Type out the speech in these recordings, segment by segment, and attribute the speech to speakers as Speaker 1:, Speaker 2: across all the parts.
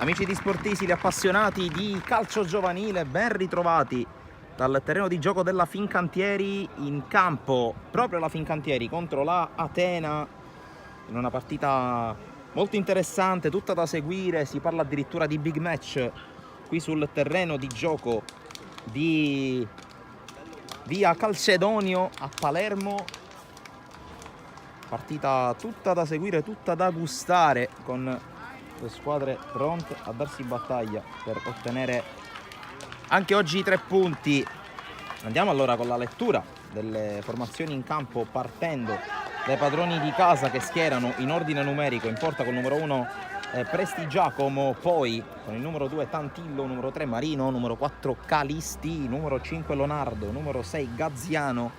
Speaker 1: Amici di Sportisili, appassionati di calcio giovanile, ben ritrovati dal terreno di gioco della Fincantieri, in campo proprio la Fincantieri contro la Atena, in una partita molto interessante, tutta da seguire. Si parla addirittura di big match qui sul terreno di gioco di via Calcedonio a Palermo. Partita tutta da seguire, tutta da gustare, con le squadre pronte a darsi battaglia per ottenere anche oggi i 3 punti. Andiamo allora con la lettura delle formazioni in campo, partendo dai padroni di casa che schierano in ordine numerico. In porta col numero 1 Prestigiacomo, poi con il numero 2 Tantillo, numero 3 Marino, numero 4 Calisti, numero 5 Leonardo, numero 6 Gazziano,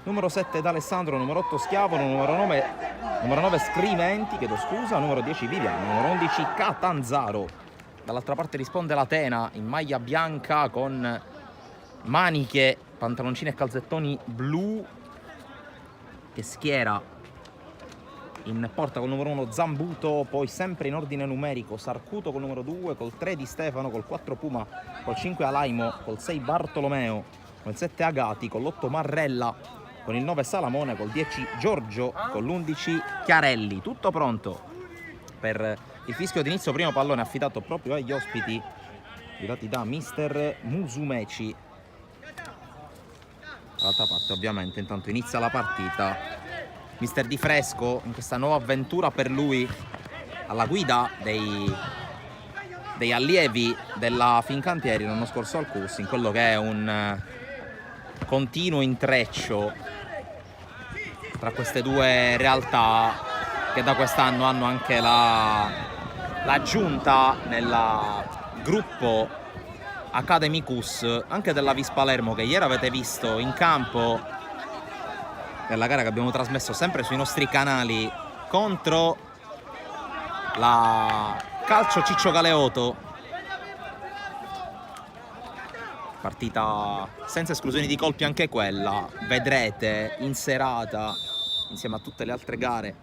Speaker 1: numero 7 D'Alessandro, numero 8 Schiavo, numero 9 Scriventi, numero 10 Viviano, numero 11 Catanzaro. Dall'altra parte risponde l'Atena in maglia bianca con maniche, pantaloncini e calzettoni blu, che schiera in porta col numero 1 Zambuto, poi sempre in ordine numerico Sarcuto col numero 2, col 3 Di Stefano, col 4 Puma, col 5 Alaimo, col 6 Bartolomeo, col 7 Agati, con l'8 Marrella, con il 9 Salamone, col 10 Giorgio, con l'11 Chiarelli. Tutto pronto per il fischio d'inizio, primo pallone affidato proprio agli ospiti, guidati da mister Musumeci. Dall'altra parte ovviamente intanto inizia la partita mister Di Fresco in questa nuova avventura per lui, alla guida dei allievi della Fincantieri l'anno scorso al CUS, in quello che è un continuo intreccio tra queste due realtà, che da quest'anno hanno anche l'aggiunta nel gruppo Academicus anche della Vis Palermo, che ieri avete visto in campo nella gara che abbiamo trasmesso sempre sui nostri canali contro la Calcio Ciccio Galeoto. Partita senza esclusioni di colpi anche quella, vedrete in serata insieme a tutte le altre gare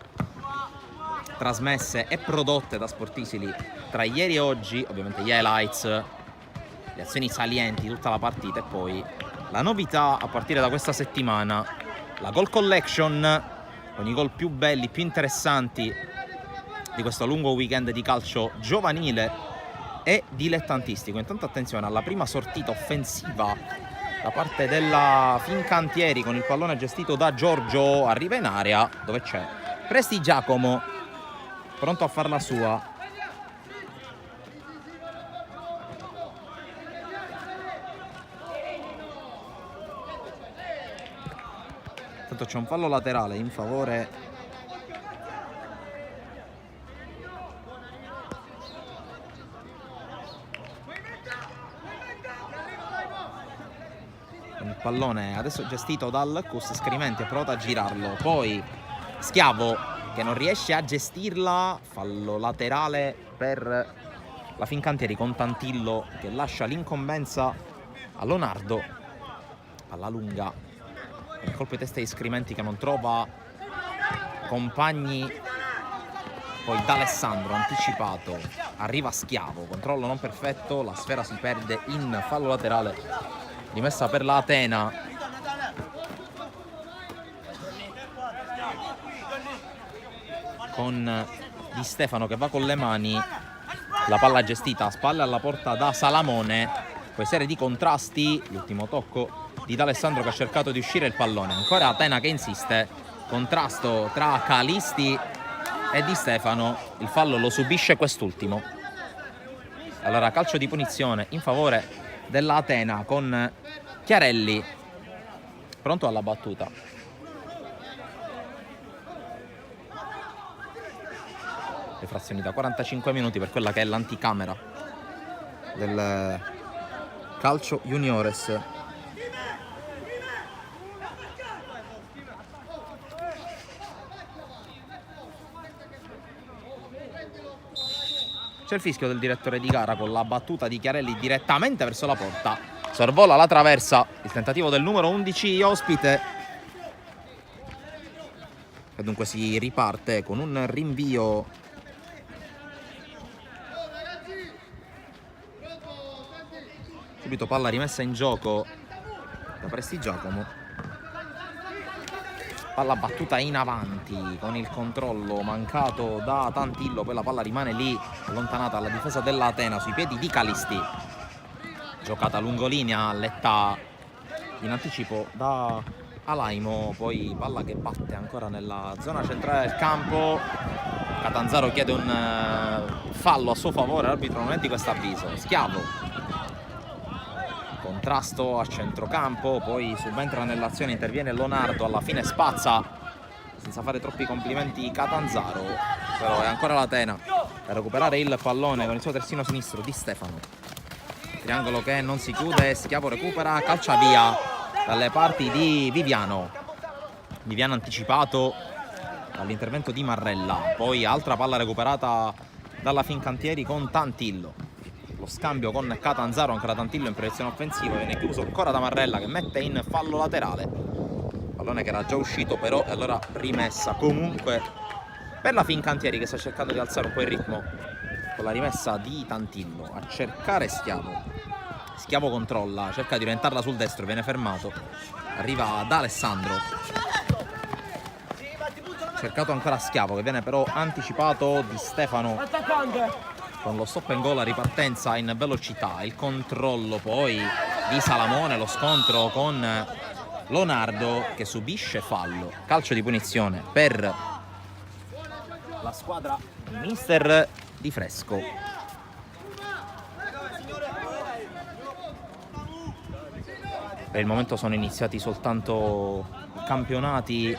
Speaker 1: trasmesse e prodotte da Sportisili tra ieri e oggi, ovviamente gli highlights, le azioni salienti, tutta la partita, e poi la novità a partire da questa settimana, la Goal Collection, con i gol più belli, più interessanti di questo lungo weekend di calcio giovanile e dilettantistico. Intanto attenzione alla prima sortita offensiva da parte della Fincantieri, con il pallone gestito da Giorgio, arriva in area dove c'è Prestigiacomo pronto a far la sua. Intanto c'è un fallo laterale in favore il pallone adesso gestito dal CUS. Scriventi ha provato a girarlo, poi Schiavo che non riesce a gestirla, fallo laterale per la Fincantieri, con Tantillo che lascia l'incombenza a Leonardo alla lunga, il colpo di testa di Scriventi che non trova compagni, poi D'Alessandro anticipato, arriva Schiavo, controllo non perfetto, la sfera si perde in fallo laterale, rimessa per la Atena. Con Di Stefano che va con le mani, la palla gestita a spalle alla porta da Salamone, poi serie di contrasti, l'ultimo tocco di D'Alessandro che ha cercato di uscire il pallone, ancora Atena che insiste, contrasto tra Calisti e Di Stefano, il fallo lo subisce quest'ultimo. Allora calcio di punizione in favore della Atena, con Chiarelli pronto alla battuta. Le frazioni da 45 minuti per quella che è l'anticamera del calcio juniores. C'è il fischio del direttore di gara con la battuta di Chiarelli direttamente verso la porta. Sorvola la traversa, il tentativo del numero 11 ospite, e dunque si riparte con un rinvio Subito palla rimessa in gioco da Prestigiacomo. Palla battuta in avanti con il controllo mancato da Tantillo, poi la palla rimane lì allontanata alla difesa dell'Atena sui piedi di Calisti. Giocata lungolinea, letta in anticipo da Alaimo, poi palla che batte ancora nella zona centrale del campo. Catanzaro chiede un fallo a suo favore, l'arbitro non è di questo avviso. Schiavo, contrasto a centrocampo, poi subentra nell'azione, interviene Lonardo, alla fine spazza senza fare troppi complimenti Catanzaro, però è ancora l'Atena a recuperare il pallone con il suo terzino sinistro Di Stefano. Triangolo che non si chiude, Schiavo recupera, calcia via dalle parti di Viviano. Viviano anticipato dall'intervento di Marrella, poi altra palla recuperata dalla Fincantieri con Tantillo. Lo scambio con Catanzaro, ancora Tantillo in proiezione offensiva, viene chiuso ancora da Marrella che mette in fallo laterale. Pallone che era già uscito però, e allora rimessa comunque per la Fincantieri che sta cercando di alzare un po' il ritmo con la rimessa di Tantillo. A cercare Schiavo. Schiavo controlla, cerca di orientarla sul destro, viene fermato. Arriva ad Alessandro. Cercato ancora Schiavo che viene però anticipato Di Stefano con lo stop and go, la ripartenza in velocità, il controllo poi di Salamone, lo scontro con Lonardo che subisce fallo. Calcio di punizione per la squadra mister Di Fresco. Per il momento sono iniziati soltanto campionati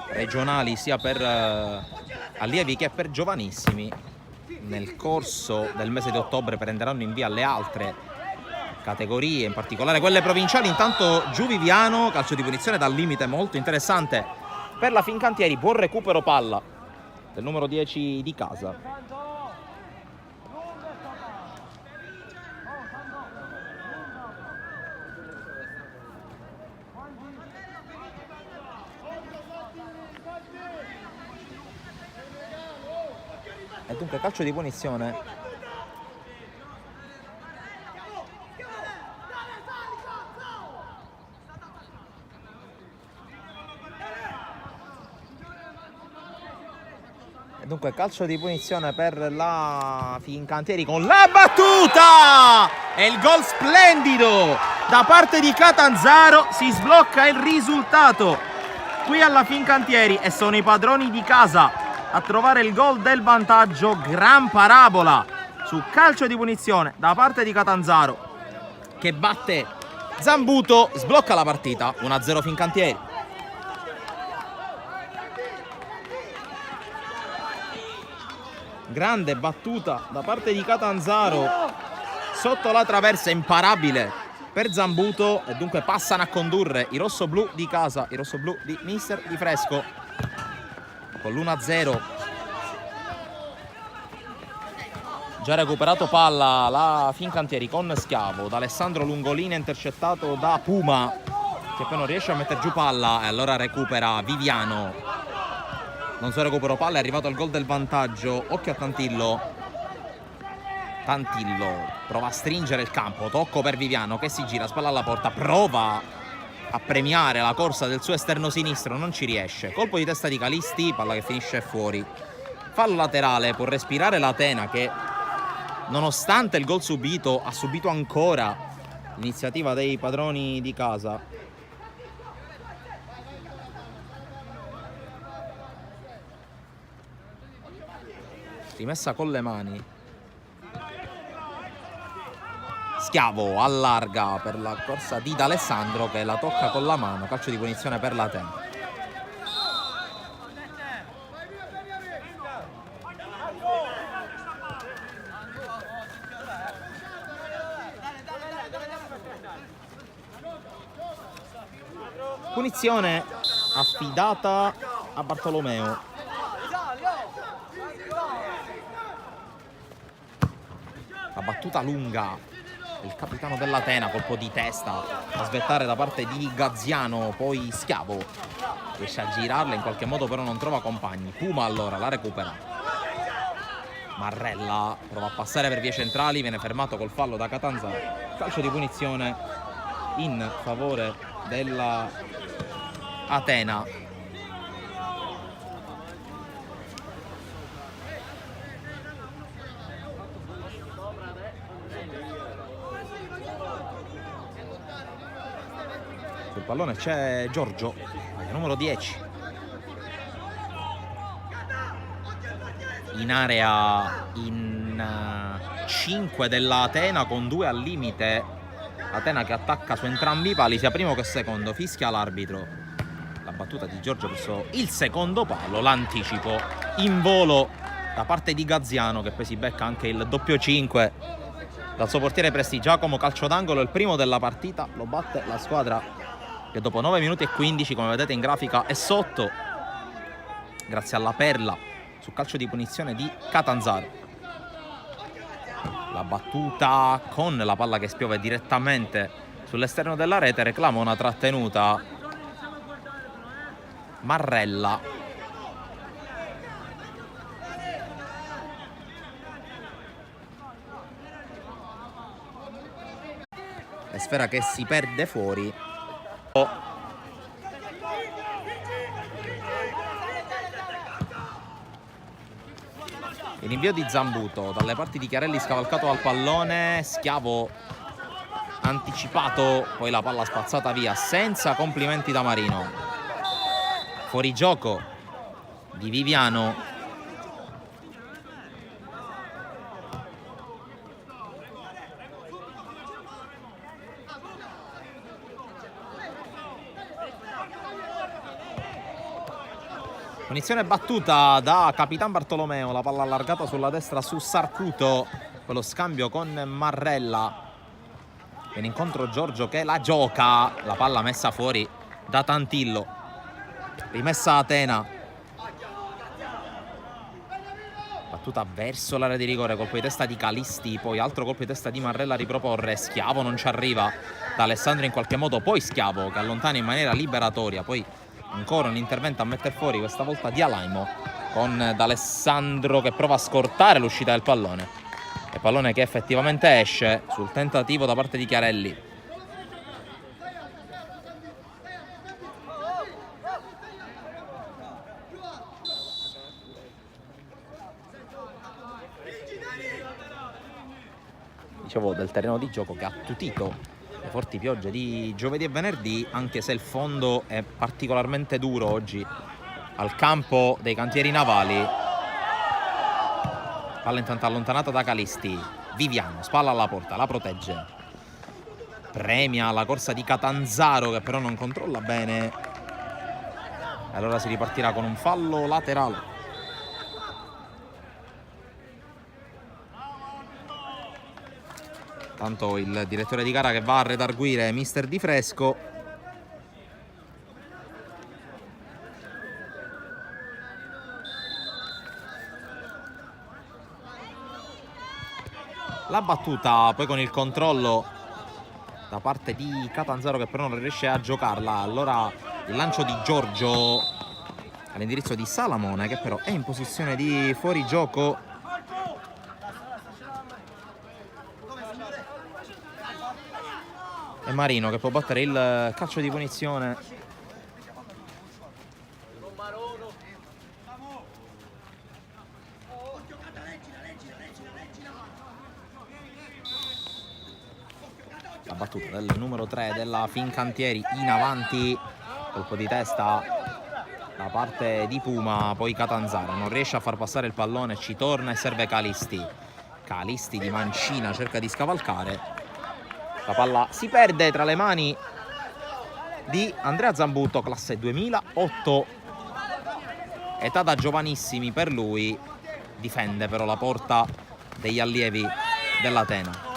Speaker 1: regionali sia per allievi che per giovanissimi. Nel corso del mese di ottobre prenderanno in via le altre categorie, in particolare quelle provinciali. Intanto giù Viviano, calcio di punizione dal limite molto interessante per la Fincantieri, buon recupero palla del numero 10 di casa. E dunque calcio di punizione per la Fincantieri con la battuta e il gol splendido da parte di Catanzaro. Si sblocca il risultato qui alla Fincantieri e sono i padroni di casa a trovare il gol del vantaggio. Gran parabola su calcio di punizione da parte di Catanzaro che batte Zambuto, sblocca la partita. 1-0 Fincantieri. Grande battuta da parte di Catanzaro sotto la traversa, imparabile per Zambuto, e dunque passano a condurre i rossoblù di casa, i rossoblù di mister Di Fresco con l'1-0. Già recuperato palla la Fincantieri con Schiavo, da Alessandro Lungolinea intercettato da Puma che poi non riesce a mettere giù palla, e allora recupera Viviano. Non so, recupero palla, è arrivato il gol del vantaggio. Occhio a Tantillo. Tantillo prova a stringere il campo, tocco per Viviano che si gira, spalla alla porta, prova a premiare la corsa del suo esterno sinistro, non ci riesce. Colpo di testa di Calisti, palla che finisce fuori. Fallo laterale, può respirare l'Atena che nonostante il gol subito ha subito ancora. Iniziativa dei padroni di casa. Rimessa con le mani. Schiavo allarga per la corsa di D'Alessandro che la tocca con la mano. Calcio di punizione per l'Atena. Punizione affidata a Bartolomeo. La battuta lunga. Il capitano dell'Atena, colpo di testa a svettare da parte di Gaziano, poi Schiavo riesce a girarla in qualche modo però non trova compagni. Puma allora la recupera. Marrella prova a passare per vie centrali, viene fermato col fallo da Catanzaro. Calcio di punizione in favore della Atena. Sul pallone c'è Giorgio, numero 10. In area in 5 della Atena, con 2 al limite. Atena che attacca su entrambi i pali, sia primo che secondo. Fischia l'arbitro. La battuta di Giorgio verso il secondo palo, l'anticipo in volo da parte di Gaziano, che poi si becca anche il doppio 5 dal suo portiere Prestigiacomo. Calcio d'angolo, il primo della partita, lo batte la squadra che dopo 9 minuti e 15, come vedete in grafica, è sotto grazie alla perla su calcio di punizione di Catanzaro. La battuta con la palla che spiove direttamente sull'esterno della rete, reclama una trattenuta. Marrella. E sfera che si perde fuori. Il invio di Zambuto dalle parti di Chiarelli, scavalcato al pallone, Schiavo anticipato, poi la palla spazzata via senza complimenti da Marino. Fuori gioco di Viviano. Punizione battuta da Capitan Bartolomeo, la palla allargata sulla destra su Sarcuto, quello scambio con Marrella. Viene incontro Giorgio che la gioca, la palla messa fuori da Tantillo. Rimessa Atena. Battuta verso l'area di rigore, colpo di testa di Calisti, poi altro colpo di testa di Marrella a riproporre. Schiavo non ci arriva, da Alessandro in qualche modo, poi Schiavo che allontana in maniera liberatoria, poi ancora un intervento a mettere fuori, questa volta di Alaimo, con D'Alessandro che prova a scortare l'uscita del pallone. E pallone che effettivamente esce sul tentativo da parte di Chiarelli. Dicevo del terreno di gioco che ha attutito le forti piogge di giovedì e venerdì, anche se il fondo è particolarmente duro oggi al campo dei Cantieri Navali. Palla intanto allontanata da Calisti. Viviano, spalla alla porta, la protegge. Premia la corsa di Catanzaro, che però non controlla bene. E allora si ripartirà con un fallo laterale. Tanto il direttore di gara che va a redarguire mister Di Fresco. La battuta poi con il controllo da parte di Catanzaro, che però non riesce a giocarla. Allora il lancio di Giorgio all'indirizzo di Salamone, che però è in posizione di fuorigioco. E Marino che può battere il calcio di punizione. La battuta del numero 3 della Fincantieri in avanti, colpo di testa da parte di Puma, poi Catanzaro non riesce a far passare il pallone, ci torna e serve Calisti. Calisti di mancina cerca di scavalcare. La palla si perde tra le mani di Andrea Zambuto, classe 2008, età da giovanissimi per lui. Difende però la porta degli allievi dell'Atena.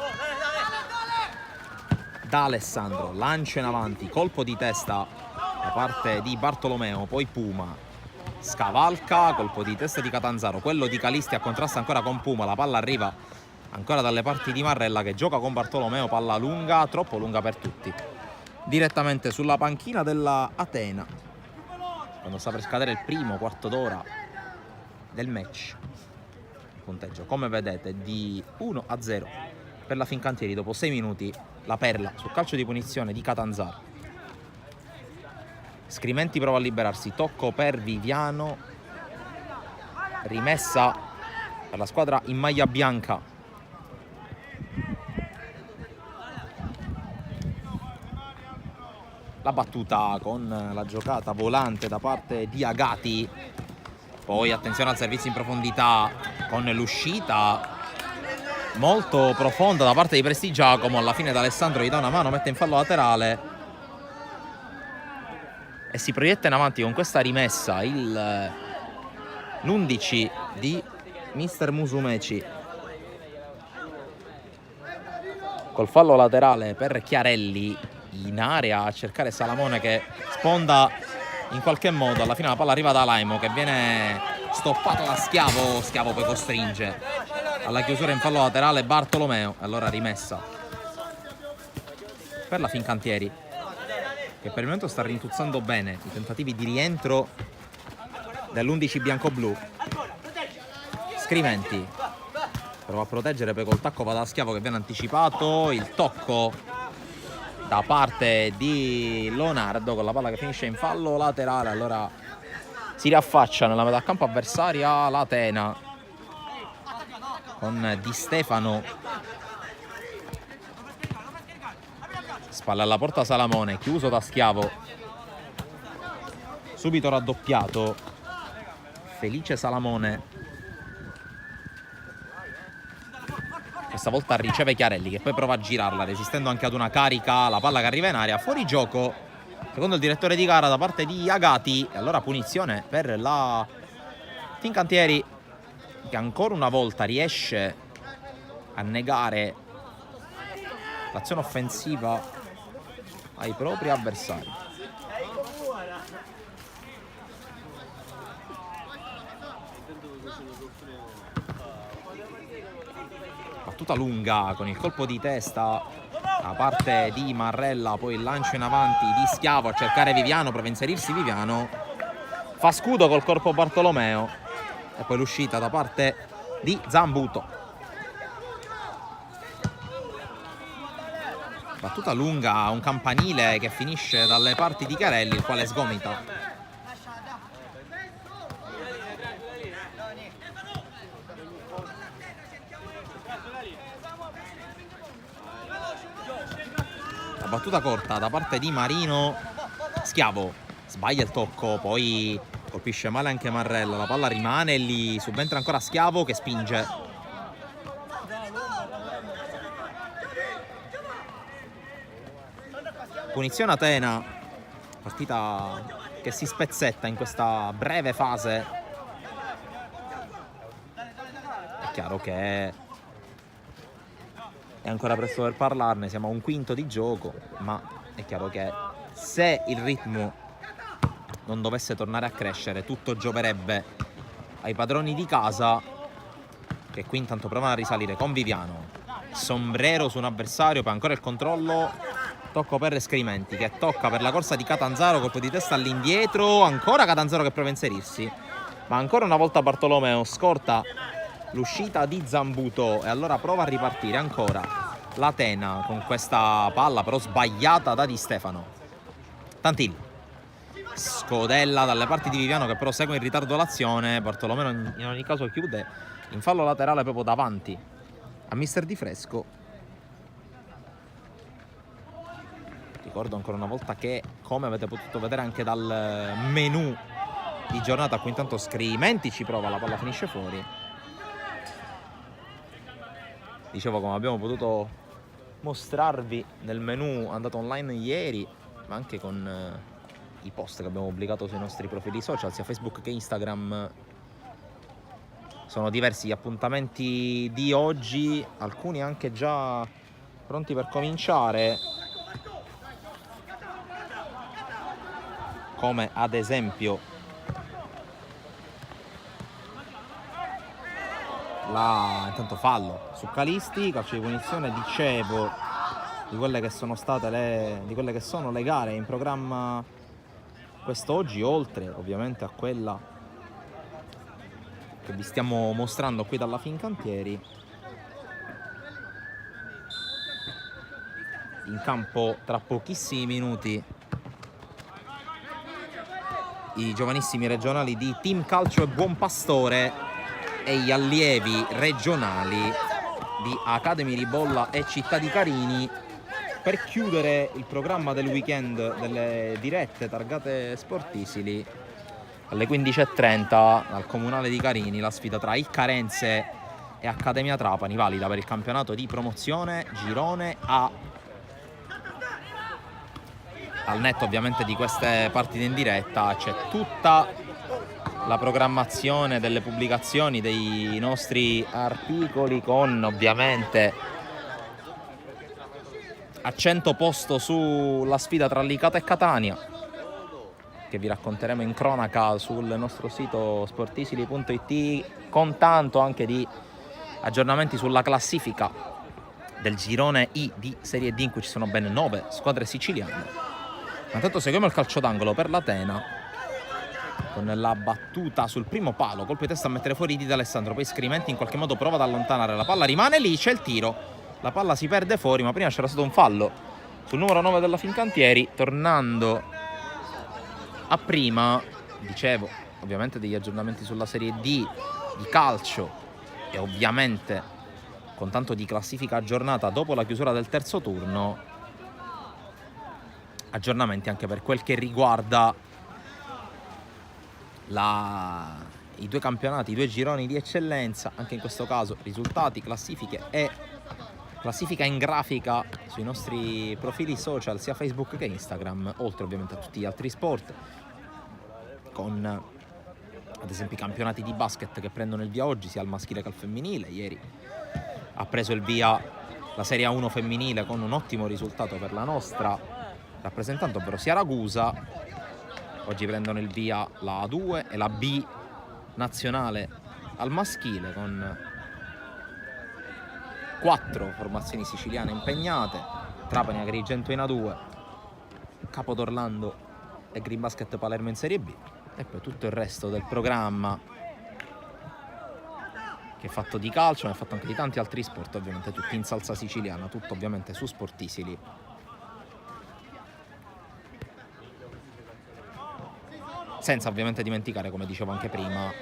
Speaker 1: Da Alessandro, lancio in avanti, colpo di testa da parte di Bartolomeo, poi Puma scavalca, colpo di testa di Catanzaro, quello di Calisti a contrasto ancora con Puma. La palla arriva ancora dalle parti di Marrella, che gioca con Bartolomeo, palla lunga, troppo lunga per tutti, direttamente sulla panchina della Atena, quando sta per scadere il primo quarto d'ora del match. punteggio, come vedete, di 1-0 per la Fincantieri dopo 6 minuti. La perla sul calcio di punizione di Catanzaro. Scrimenti prova a liberarsi, tocco per Viviano, rimessa per la squadra in maglia bianca. La battuta con la giocata volante da parte di Agati. Poi attenzione al servizio in profondità con l'uscita molto profonda da parte di Prestigiacomo. Alla fine d'Alessandro gli dà una mano, mette in fallo laterale e si proietta in avanti con questa rimessa l'11 di Mister Musumeci, col fallo laterale per Chiarelli in area a cercare Salamone che sponda in qualche modo. Alla fine la palla arriva da Laimo che viene stoppato da Schiavo. Schiavo poi costringe alla chiusura in fallo laterale Bartolomeo. E allora rimessa per la Fincantieri, che per il momento sta rintuzzando bene i tentativi di rientro dell'11 bianco-blu. Scrimenti prova a proteggere, poi col tacco va da Schiavo che viene anticipato. Il tocco da parte di Leonardo con la palla che finisce in fallo laterale. Allora si riaffaccia nella metà campo avversaria l'Atena con Di Stefano, spalle alla porta Salamone, chiuso da Schiavo, subito raddoppiato Felice Salamone. Questa volta riceve Chiarelli che poi prova a girarla resistendo anche ad una carica, la palla che arriva in aria, fuori gioco secondo il direttore di gara da parte di Agati. E allora punizione per la Fincantieri, che ancora una volta riesce a negare l'azione offensiva ai propri avversari. Battuta lunga con il colpo di testa da parte di Marrella, poi il lancio in avanti di Schiavo a cercare Viviano, prova a inserirsi Viviano, fa scudo col corpo Bartolomeo e poi l'uscita da parte di Zambuto. Battuta lunga, un campanile che finisce dalle parti di Chiarelli, il quale sgomita. La battuta corta da parte di Marino, Schiavo sbaglia il tocco, poi colpisce male anche Marrella, la palla rimane lì, subentra ancora Schiavo che spinge. Punizione Atena, partita che si spezzetta in questa breve fase. È chiaro che è ancora presto per parlarne, siamo a un quinto di gioco, ma è chiaro che se il ritmo non dovesse tornare a crescere, tutto gioverebbe ai padroni di casa, che qui intanto provano a risalire con Viviano. Sombrero su un avversario, poi ancora il controllo, tocco per Scrimenti che tocca per la corsa di Catanzaro, colpo di testa all'indietro, ancora Catanzaro che prova a inserirsi, ma ancora una volta Bartolomeo scorta l'uscita di Zambuto e allora prova a ripartire ancora l'Atena con questa palla però sbagliata da Di Stefano. Tantilli, scodella dalle parti di Viviano che però segue in ritardo l'azione. Bartolomeo in ogni caso chiude in fallo laterale proprio davanti a Mister Di Fresco. Ricordo ancora una volta che, come avete potuto vedere anche dal menu di giornata, qui intanto Scrimenti ci prova, la palla finisce fuori. Dicevo, come abbiamo potuto mostrarvi nel menu andato online ieri, ma anche con i post che abbiamo pubblicato sui nostri profili social, sia Facebook che Instagram, sono diversi gli appuntamenti di oggi, alcuni anche già pronti per cominciare, come ad esempio intanto fallo su Calisti, calcio di punizione. Dicevo di quelle che sono state le gare in programma quest'oggi, oltre ovviamente a quella che vi stiamo mostrando qui dalla Fincantieri. In campo tra pochissimi minuti i giovanissimi regionali di Team Calcio e Buon Pastore e gli allievi regionali di Academy Ribolla e Città di Carini, per chiudere il programma del weekend delle dirette targate Sportisili. Alle 15:30 al Comunale di Carini la sfida tra il Carenze e Accademia Trapani, valida per il campionato di promozione Girone A. Al netto ovviamente di queste partite in diretta c'è tutta la programmazione delle pubblicazioni dei nostri articoli, con ovviamente accento posto sulla sfida tra Licata e Catania, che vi racconteremo in cronaca sul nostro sito sportisili.it, con tanto anche di aggiornamenti sulla classifica del girone I di Serie D, in cui ci sono ben 9 squadre siciliane. Ma intanto seguiamo il calcio d'angolo per l'Atena, con la battuta sul primo palo, colpo di testa a mettere fuori Di D'Alessandro, poi Scriventi in qualche modo prova ad allontanare la palla, rimane lì, c'è il tiro, la palla si perde fuori, ma prima c'era stato un fallo sul numero 9 della Fincantieri. Tornando a prima, dicevo ovviamente degli aggiornamenti sulla Serie D di calcio e ovviamente con tanto di classifica aggiornata dopo la chiusura del terzo turno, aggiornamenti anche per quel che riguarda i due campionati, i due gironi di eccellenza, anche in questo caso risultati, classifiche e classifica in grafica sui nostri profili social sia Facebook che Instagram, oltre ovviamente a tutti gli altri sport, con ad esempio i campionati di basket che prendono il via oggi sia al maschile che al femminile. Ieri ha preso il via la Serie A1 femminile con un ottimo risultato per la nostra rappresentante, ovvero Siracusa. Oggi prendono il via la A2 e la B nazionale al maschile, con 4 formazioni siciliane impegnate: Trapani, Agrigento in A2, Capodorlando e Green Basket Palermo in Serie B, e poi tutto il resto del programma, che è fatto di calcio ma è fatto anche di tanti altri sport, ovviamente tutti in salsa siciliana, tutto ovviamente su Sportisili. Senza ovviamente dimenticare, come dicevo anche prima,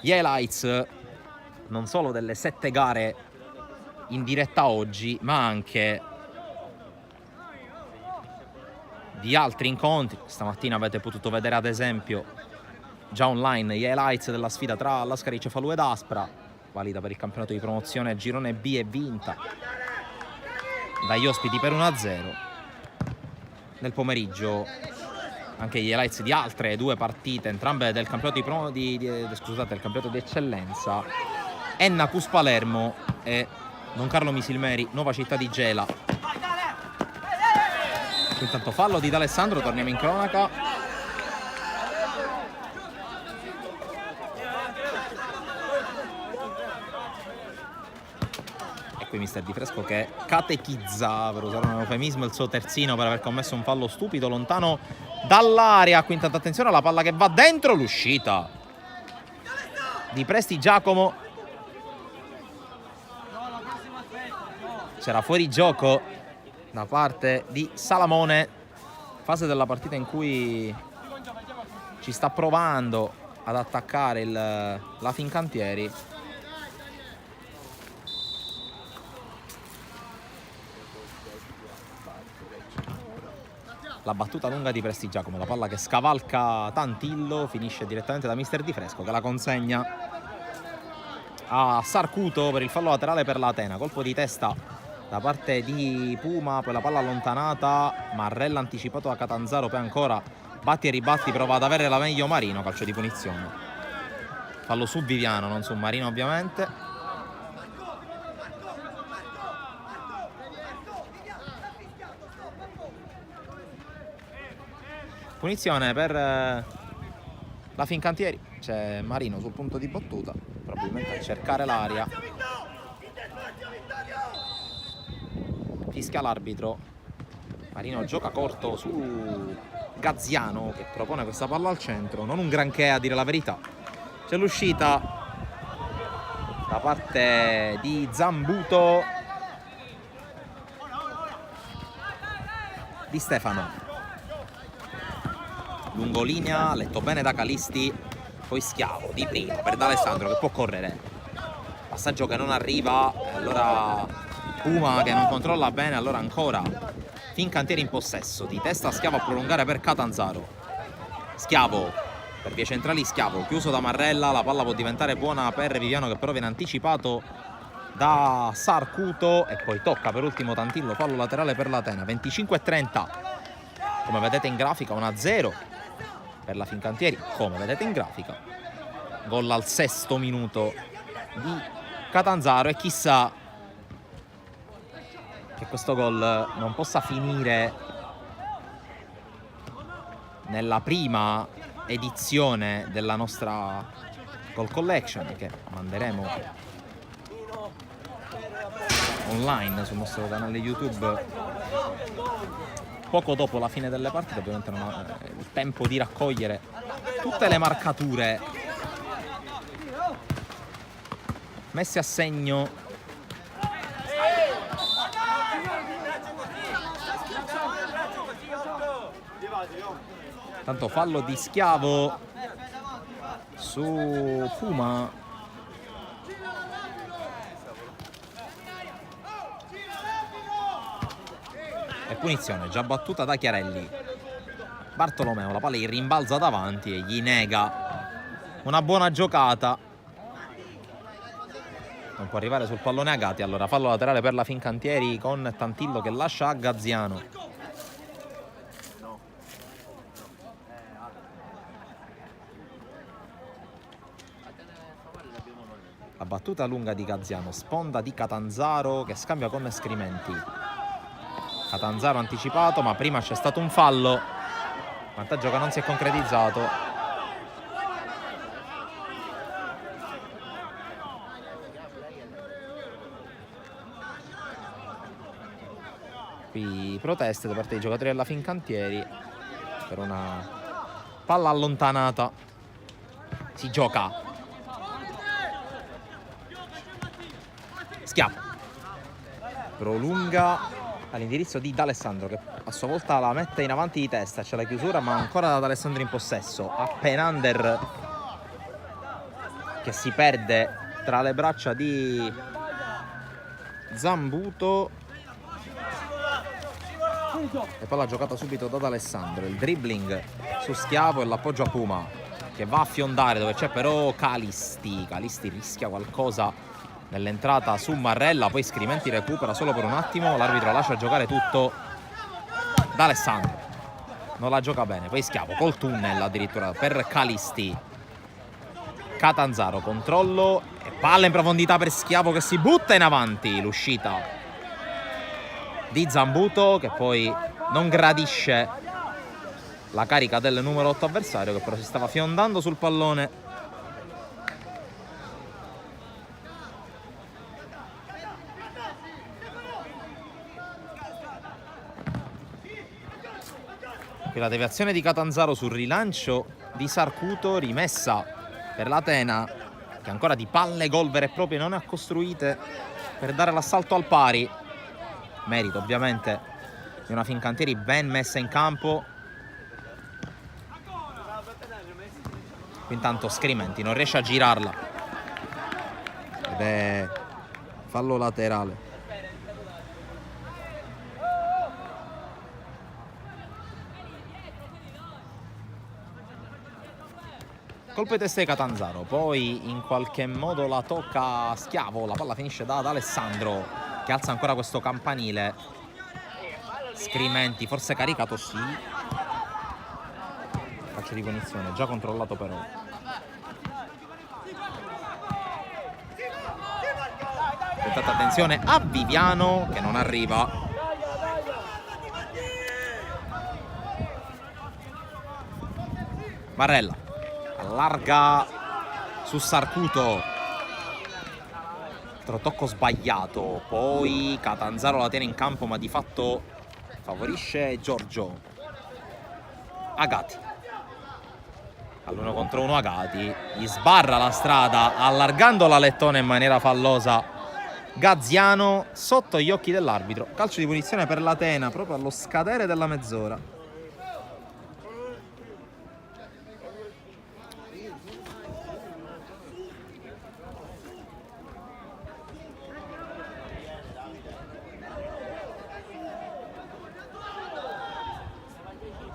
Speaker 1: gli highlights non solo delle 7 gare in diretta oggi, ma anche di altri incontri. Stamattina avete potuto vedere ad esempio già online gli highlights della sfida tra Lascari Cefalù ed Aspra, valida per il campionato di promozione girone B e vinta dagli ospiti per 1-0. Nel pomeriggio anche gli highlights di altre 2 partite, entrambe del campionato del campionato di eccellenza: Enna Cus Palermo e Don Carlo Misilmeri Nuova Città di Gela. Intanto fallo di D'Alessandro, torniamo in cronaca. E qui mister Di Fresco che catechizza, per usare un eufemismo, il suo terzino per aver commesso un fallo stupido lontano dall'area. Qui intanto attenzione alla palla che va dentro, l'uscita di Presti Giacomo, c'era fuori gioco da parte di Salamone, fase della partita in cui ci sta provando ad attaccare la Fincantieri. La battuta lunga di Presti Giacomo, la palla che scavalca Tantillo, finisce direttamente da mister Di Fresco, che la consegna a Sarcuto per il fallo laterale per l'Atena. Colpo di testa da parte di Puma, poi la palla allontanata, Marrella anticipato da Catanzaro, poi ancora batti e ribatti, prova ad avere la meglio Marino, calcio di punizione. Fallo su Viviano, non su Marino ovviamente. Punizione per la Fincantieri, c'è Marino sul punto di battuta, probabilmente a cercare l'aria. Fischia l'arbitro, Marino gioca corto su Gazziano che propone questa palla al centro, non un granché a dire la verità. C'è l'uscita da parte di Zambuto. Di Stefano, lungolinea, letto bene da Calisti, poi Schiavo di prima per D'Alessandro che può correre, passaggio che non arriva, allora Puma che non controlla bene, allora ancora Fincantieri in possesso, di testa Schiavo a prolungare per Catanzaro, Schiavo per vie centrali, Schiavo chiuso da Marrella, la palla può diventare buona per Viviano che però viene anticipato da Sarcuto e poi tocca per ultimo Tantillo, fallo laterale per l'Atena. 25-30 come vedete in grafica, 1-0 per la Fincantieri come vedete in grafica, gol al 6° minuto di Catanzaro e chissà che questo gol non possa finire nella prima edizione della nostra Goal Collection che manderemo online sul nostro canale YouTube poco dopo la fine delle partite. Ovviamente non ho il tempo di raccogliere tutte le marcature messe a segno. Tanto fallo di Schiavo su Puma. E punizione già battuta da Chiarelli. Bartolomeo, la palla gli rimbalza davanti e gli nega una buona giocata. Non può arrivare sul pallone Agati, allora fallo laterale per la Fincantieri con Tantillo che lascia a Gaziano. La battuta lunga di Gaziano, sponda di Catanzaro che scambia con Scrimenti. Catanzaro anticipato, ma prima c'è stato un fallo, vantaggio che non si è concretizzato. Qui proteste da parte dei giocatori della Fincantieri per una palla allontanata. Si gioca Schiavo, prolunga all'indirizzo di D'Alessandro che a sua volta la mette in avanti di testa, c'è la chiusura ma ancora D'Alessandro in possesso, a Penander che si perde tra le braccia di Zambuto e poi la giocata subito da D'Alessandro, il dribbling su Schiavo e l'appoggio a Puma che va a fiondare dove c'è però Calisti rischia qualcosa nell'entrata su Marrella, poi Scrimenti recupera solo per un attimo, l'arbitro lascia giocare tutto. D'Alessandro non la gioca bene, poi Schiavo col tunnel addirittura per Calisti. Catanzaro, controllo e palla in profondità per Schiavo che si butta in avanti, l'uscita di Zambuto che poi non gradisce la carica del numero 8 avversario che però si stava fiondando sul pallone. La deviazione di Catanzaro sul rilancio di Sarcuto, rimessa per l'Atena che ancora di palle gol vere e proprie non ne ha costruite per dare l'assalto al pari. Merito ovviamente di una Fincantieri ben messa in campo. Intanto Scrimenti non riesce a girarla ed è fallo laterale. Colpo di testa di Catanzaro, poi in qualche modo la tocca Schiavo, la palla finisce da D'Alessandro che alza ancora questo campanile. Scrimenti, forse caricato sì. Calcio di punizione, già controllato però. Tentata attenzione a Viviano che non arriva. Marrella allarga su Sarcuto, altro tocco sbagliato, poi Catanzaro la tiene in campo ma di fatto favorisce Giorgio. Agati, all'1 contro 1 Agati, gli sbarra la strada allargando la lettone in maniera fallosa Gaziano sotto gli occhi dell'arbitro. Calcio di punizione per l'Atena proprio allo scadere della mezz'ora.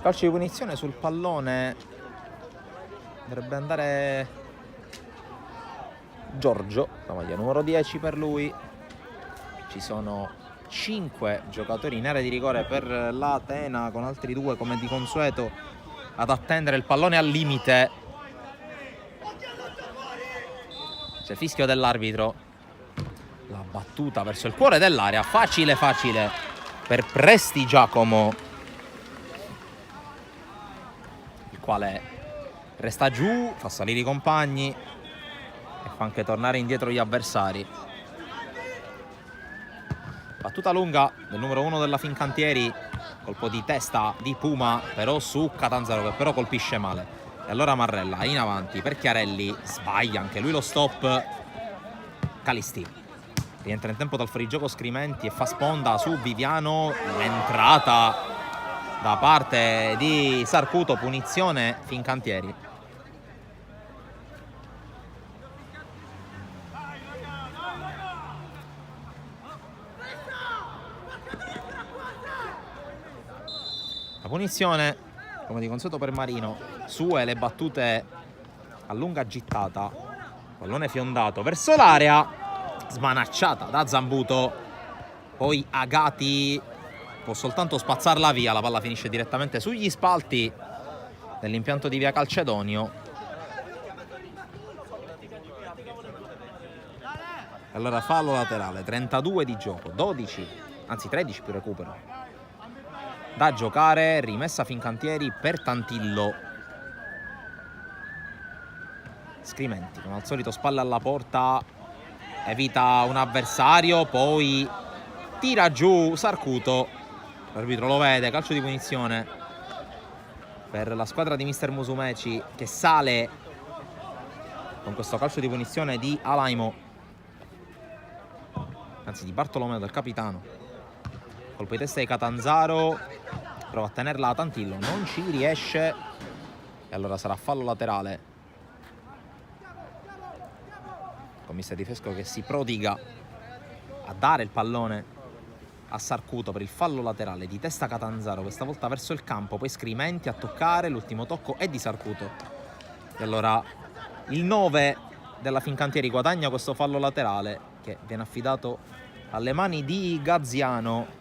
Speaker 1: Calcio di punizione sul pallone, dovrebbe andare Giorgio, la maglia numero 10 per lui. Ci sono 5 giocatori in area di rigore per l'Atena, con altri 2 come di consueto ad attendere il pallone al limite. C'è fischio dell'arbitro, la battuta verso il cuore dell'area, facile per Presti Giacomo, quale resta giù, fa salire i compagni e fa anche tornare indietro gli avversari. Battuta lunga del numero 1 della Fincantieri, colpo di testa di Puma però su Catanzaro, che però colpisce male. E allora Marrella in avanti per Chiarelli, sbaglia anche lui lo stop. Calisti rientra in tempo dal fuorigioco Scrimenti e fa sponda su Viviano, l'entrata da parte di Sarcuto, punizione Fincantieri. La punizione, come di consueto per Marino, sue le battute a lunga gittata, pallone fiondato verso l'area, smanacciata da Zambuto, poi Agati può soltanto spazzarla via, la palla finisce direttamente sugli spalti dell'impianto di via Calcedonio. Allora fallo laterale, 32 di gioco, 12, anzi 13 più recupero da giocare, rimessa Fincantieri per Tantillo. Scrimenti come al solito spalle alla porta, evita un avversario, poi tira giù Sarcuto. L'arbitro lo vede, calcio di punizione per la squadra di mister Musumeci, che sale con questo calcio di punizione di Alaimo, anzi di Bartolomeo, del capitano. Colpo di testa di Catanzaro, prova a tenerla a Tantillo, non ci riesce e allora sarà fallo laterale. Con mister Di Fesco che si prodiga a dare il pallone a Sarcuto per il fallo laterale, di testa Catanzaro, questa volta verso il campo, poi Scrimenti a toccare, l'ultimo tocco è di Sarcuto. E allora il 9 della Fincantieri guadagna questo fallo laterale che viene affidato alle mani di Gaziano.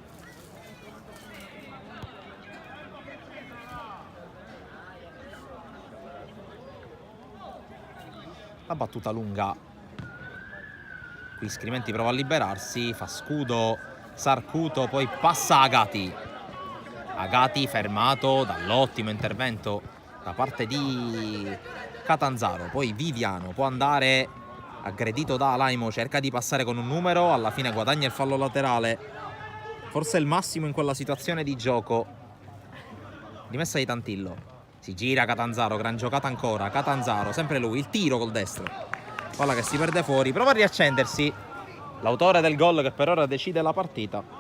Speaker 1: La battuta lunga, qui Scrimenti prova a liberarsi, fa scudo Sarcuto, poi passa Agati. Agati fermato dall'ottimo intervento da parte di Catanzaro. Poi Viviano può andare, aggredito da Alaimo, cerca di passare con un numero, alla fine guadagna il fallo laterale, forse il massimo in quella situazione di gioco. Rimessa di Tantillo, si gira Catanzaro, gran giocata ancora, Catanzaro, sempre lui, il tiro col destro, palla che si perde fuori, prova a riaccendersi l'autore del gol che per ora decide la partita.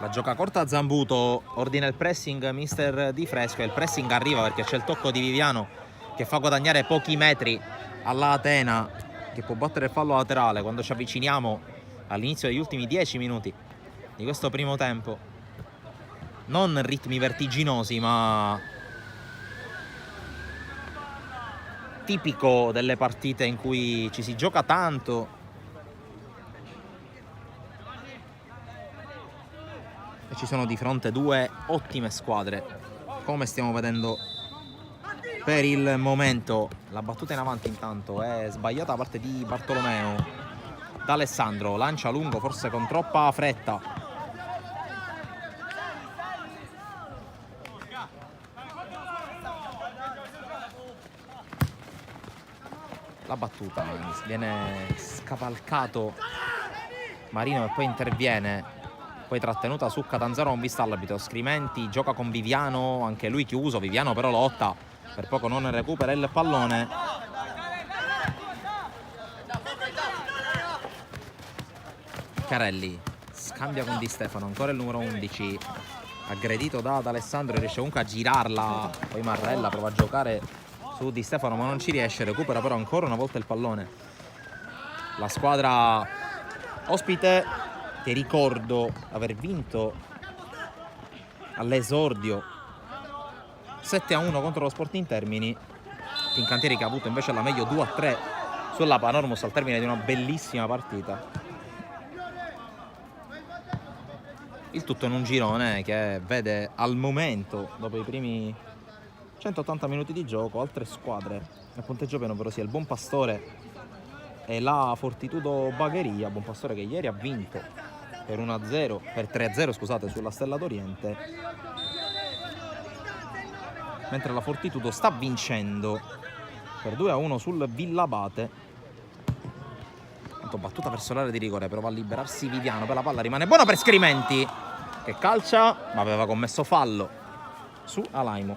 Speaker 1: La gioca corta a Zambuto, ordina il pressing mister Di Fresco e il pressing arriva perché c'è il tocco di Viviano che fa guadagnare pochi metri alla Atena, che può battere il fallo laterale quando ci avviciniamo all'inizio degli ultimi 10 minuti di questo primo tempo. Non ritmi vertiginosi, ma tipico delle partite in cui ci si gioca tanto e ci sono di fronte due ottime squadre, come stiamo vedendo per il momento. La battuta in avanti intanto è sbagliata da parte di Bartolomeo. D'Alessandro lancia lungo, forse con troppa fretta. la battuta, viene scavalcato Marino e poi interviene, poi trattenuta su Catanzaro, non vista l'arbitro. Scrimenti gioca con Viviano, anche lui chiuso, Viviano però lotta, per poco non recupera il pallone. Carelli scambia con Di Stefano, ancora il numero 11, aggredito da D'Alessandro, riesce comunque a girarla, poi Marrella prova a giocare su Di Stefano ma non ci riesce, recupera però ancora una volta il pallone la squadra ospite, che ricordo aver vinto all'esordio 7-1 contro lo Sporting Termini. Fincantieri che ha avuto invece la meglio 2-3 sulla Panormus al termine di una bellissima partita. Il tutto in un girone che vede al momento, dopo i primi 180 minuti di gioco, altre squadre a punteggio pieno, ovvero sia il Buonpastore e la Fortitudo Bagheria. Buonpastore che ieri ha vinto per 1-0, per 3-0 scusate, sulla Stella d'Oriente, mentre la Fortitudo sta vincendo per 2-1 sul Villabate. Battuta verso l'area di rigore, prova a liberarsi Viviano, per la palla rimane buona per Scrimenti che calcia ma aveva commesso fallo su Alaimo.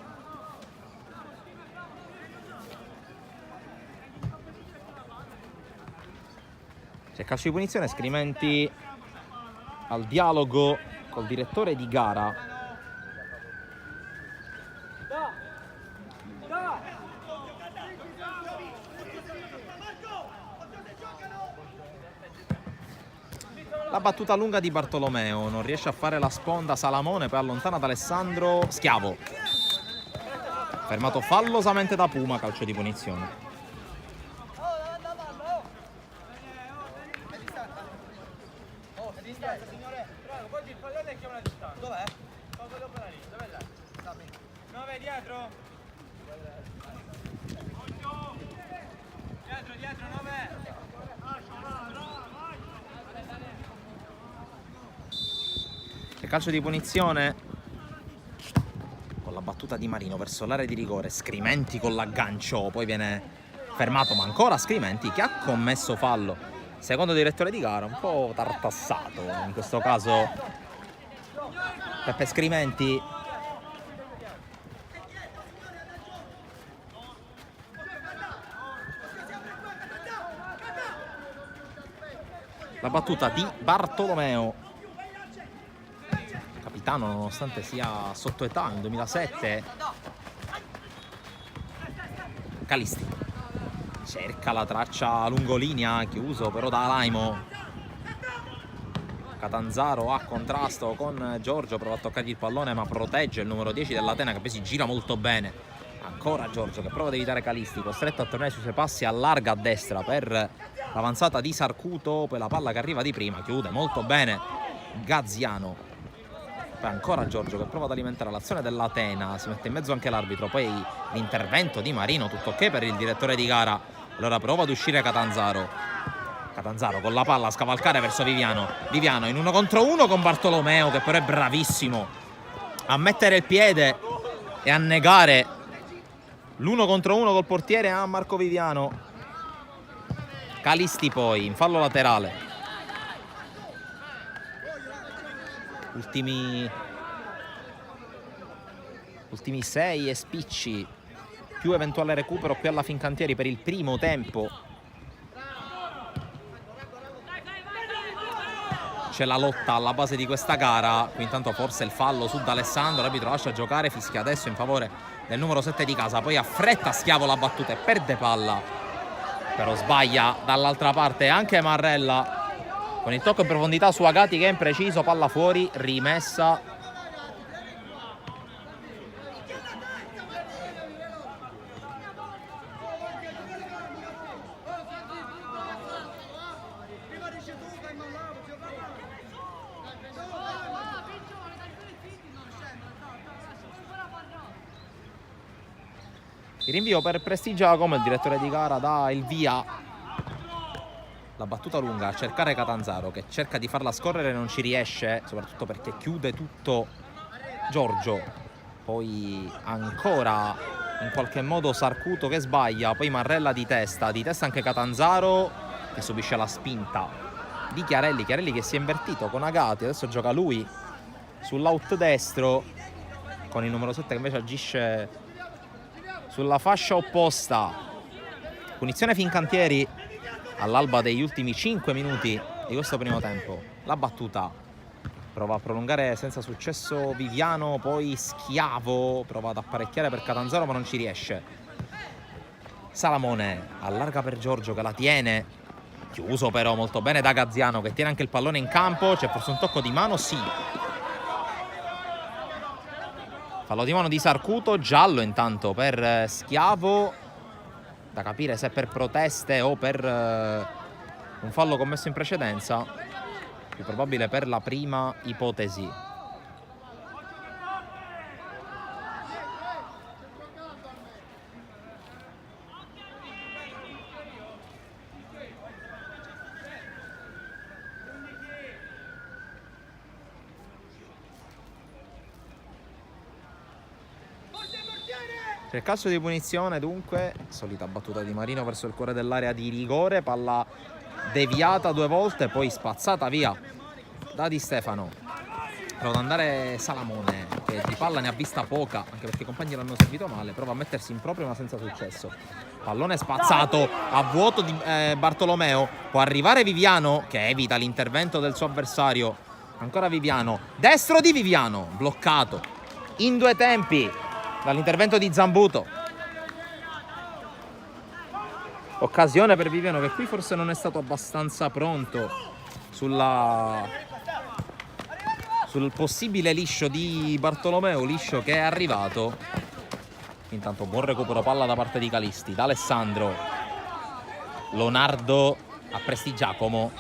Speaker 1: C'è calcio di punizione, Scrimenti al dialogo col direttore di gara. La battuta lunga di Bartolomeo, non riesce a fare la sponda Salamone, poi allontana da Alessandro, Schiavo. Fermato fallosamente da Puma, calcio di punizione. Calcio di punizione con la battuta di Marino verso l'area di rigore, Scrimenti con l'aggancio, poi viene fermato ma ancora Scrimenti che ha commesso fallo. Secondo direttore di gara un po' tartassato in questo caso Peppe Scrimenti. La battuta di Bartolomeo, nonostante sia sotto età, nel 2007. Calisti cerca la traccia lungolinea, chiuso però da Alaimo. Catanzaro a contrasto con Giorgio, prova a toccargli il pallone ma protegge il numero 10 dell'Atena che poi si gira molto bene. Ancora Giorgio che prova ad evitare Calisti, costretto a tornare sui suoi passi, allarga a destra per l'avanzata di Sarcuto, poi la palla che arriva di prima, chiude molto bene Gaziano. Poi ancora Giorgio che prova ad alimentare l'azione dell'Atena, si mette in mezzo anche l'arbitro, poi l'intervento di Marino, tutto ok per il direttore di gara. Allora prova ad uscire Catanzaro con la palla a scavalcare verso Viviano in 1 contro 1 con Bartolomeo che però è bravissimo a mettere il piede e a negare l'1 contro 1 col portiere a Marco Viviano. Calisti poi in fallo laterale. Ultimi 6 e spicci più eventuale recupero qui alla Fincantieri per il primo tempo. C'è la lotta alla base di questa gara. Qui intanto forse il fallo su D'Alessandro, l'arbitro lascia giocare, fischia adesso in favore del numero 7 di casa, poi affretta Schiavo la battuta e perde palla, però sbaglia dall'altra parte anche Marrella con il tocco in profondità su Agati che è impreciso, palla fuori, rimessa. Il rinvio per Prestigia, come il direttore di gara dà il via. La battuta lunga a cercare Catanzaro che cerca di farla scorrere, non ci riesce, soprattutto perché chiude tutto Giorgio. Poi ancora in qualche modo Sarcuto che sbaglia, poi Marrella di testa anche Catanzaro che subisce la spinta di Chiarelli che si è invertito con Agati, adesso gioca lui sull'out destro con il numero 7 che invece agisce sulla fascia opposta. Punizione Fincantieri all'alba degli ultimi 5 minuti di questo primo tempo. La battuta prova a prolungare senza successo Viviano, poi Schiavo prova ad apparecchiare per Catanzaro ma non ci riesce. Salamone allarga per Giorgio che la tiene, chiuso però molto bene da Gaziano che tiene anche il pallone in campo. C'è forse un tocco di mano? Sì. Fallo di mano di Sarcuto, giallo intanto per Schiavo, da capire se per proteste o per un fallo commesso in precedenza, più probabile per la prima ipotesi. C'è il calcio di punizione dunque, solita battuta di Marino verso il cuore dell'area di rigore, palla deviata 2 volte, poi spazzata via da Di Stefano. Prova ad andare Salamone, che di palla ne ha vista poca, anche perché i compagni l'hanno servito male, prova a mettersi in proprio ma senza successo. Pallone spazzato a vuoto di Bartolomeo, può arrivare Viviano che evita l'intervento del suo avversario, ancora Viviano, destro di Viviano, bloccato in 2 tempi dall'intervento di Zambuto. Occasione per Viviano che qui forse non è stato abbastanza pronto sul possibile liscio di Bartolomeo, liscio che è arrivato. Intanto buon recupero palla da parte di Calisti, da Alessandro. Leonardo a Prestigiacomo,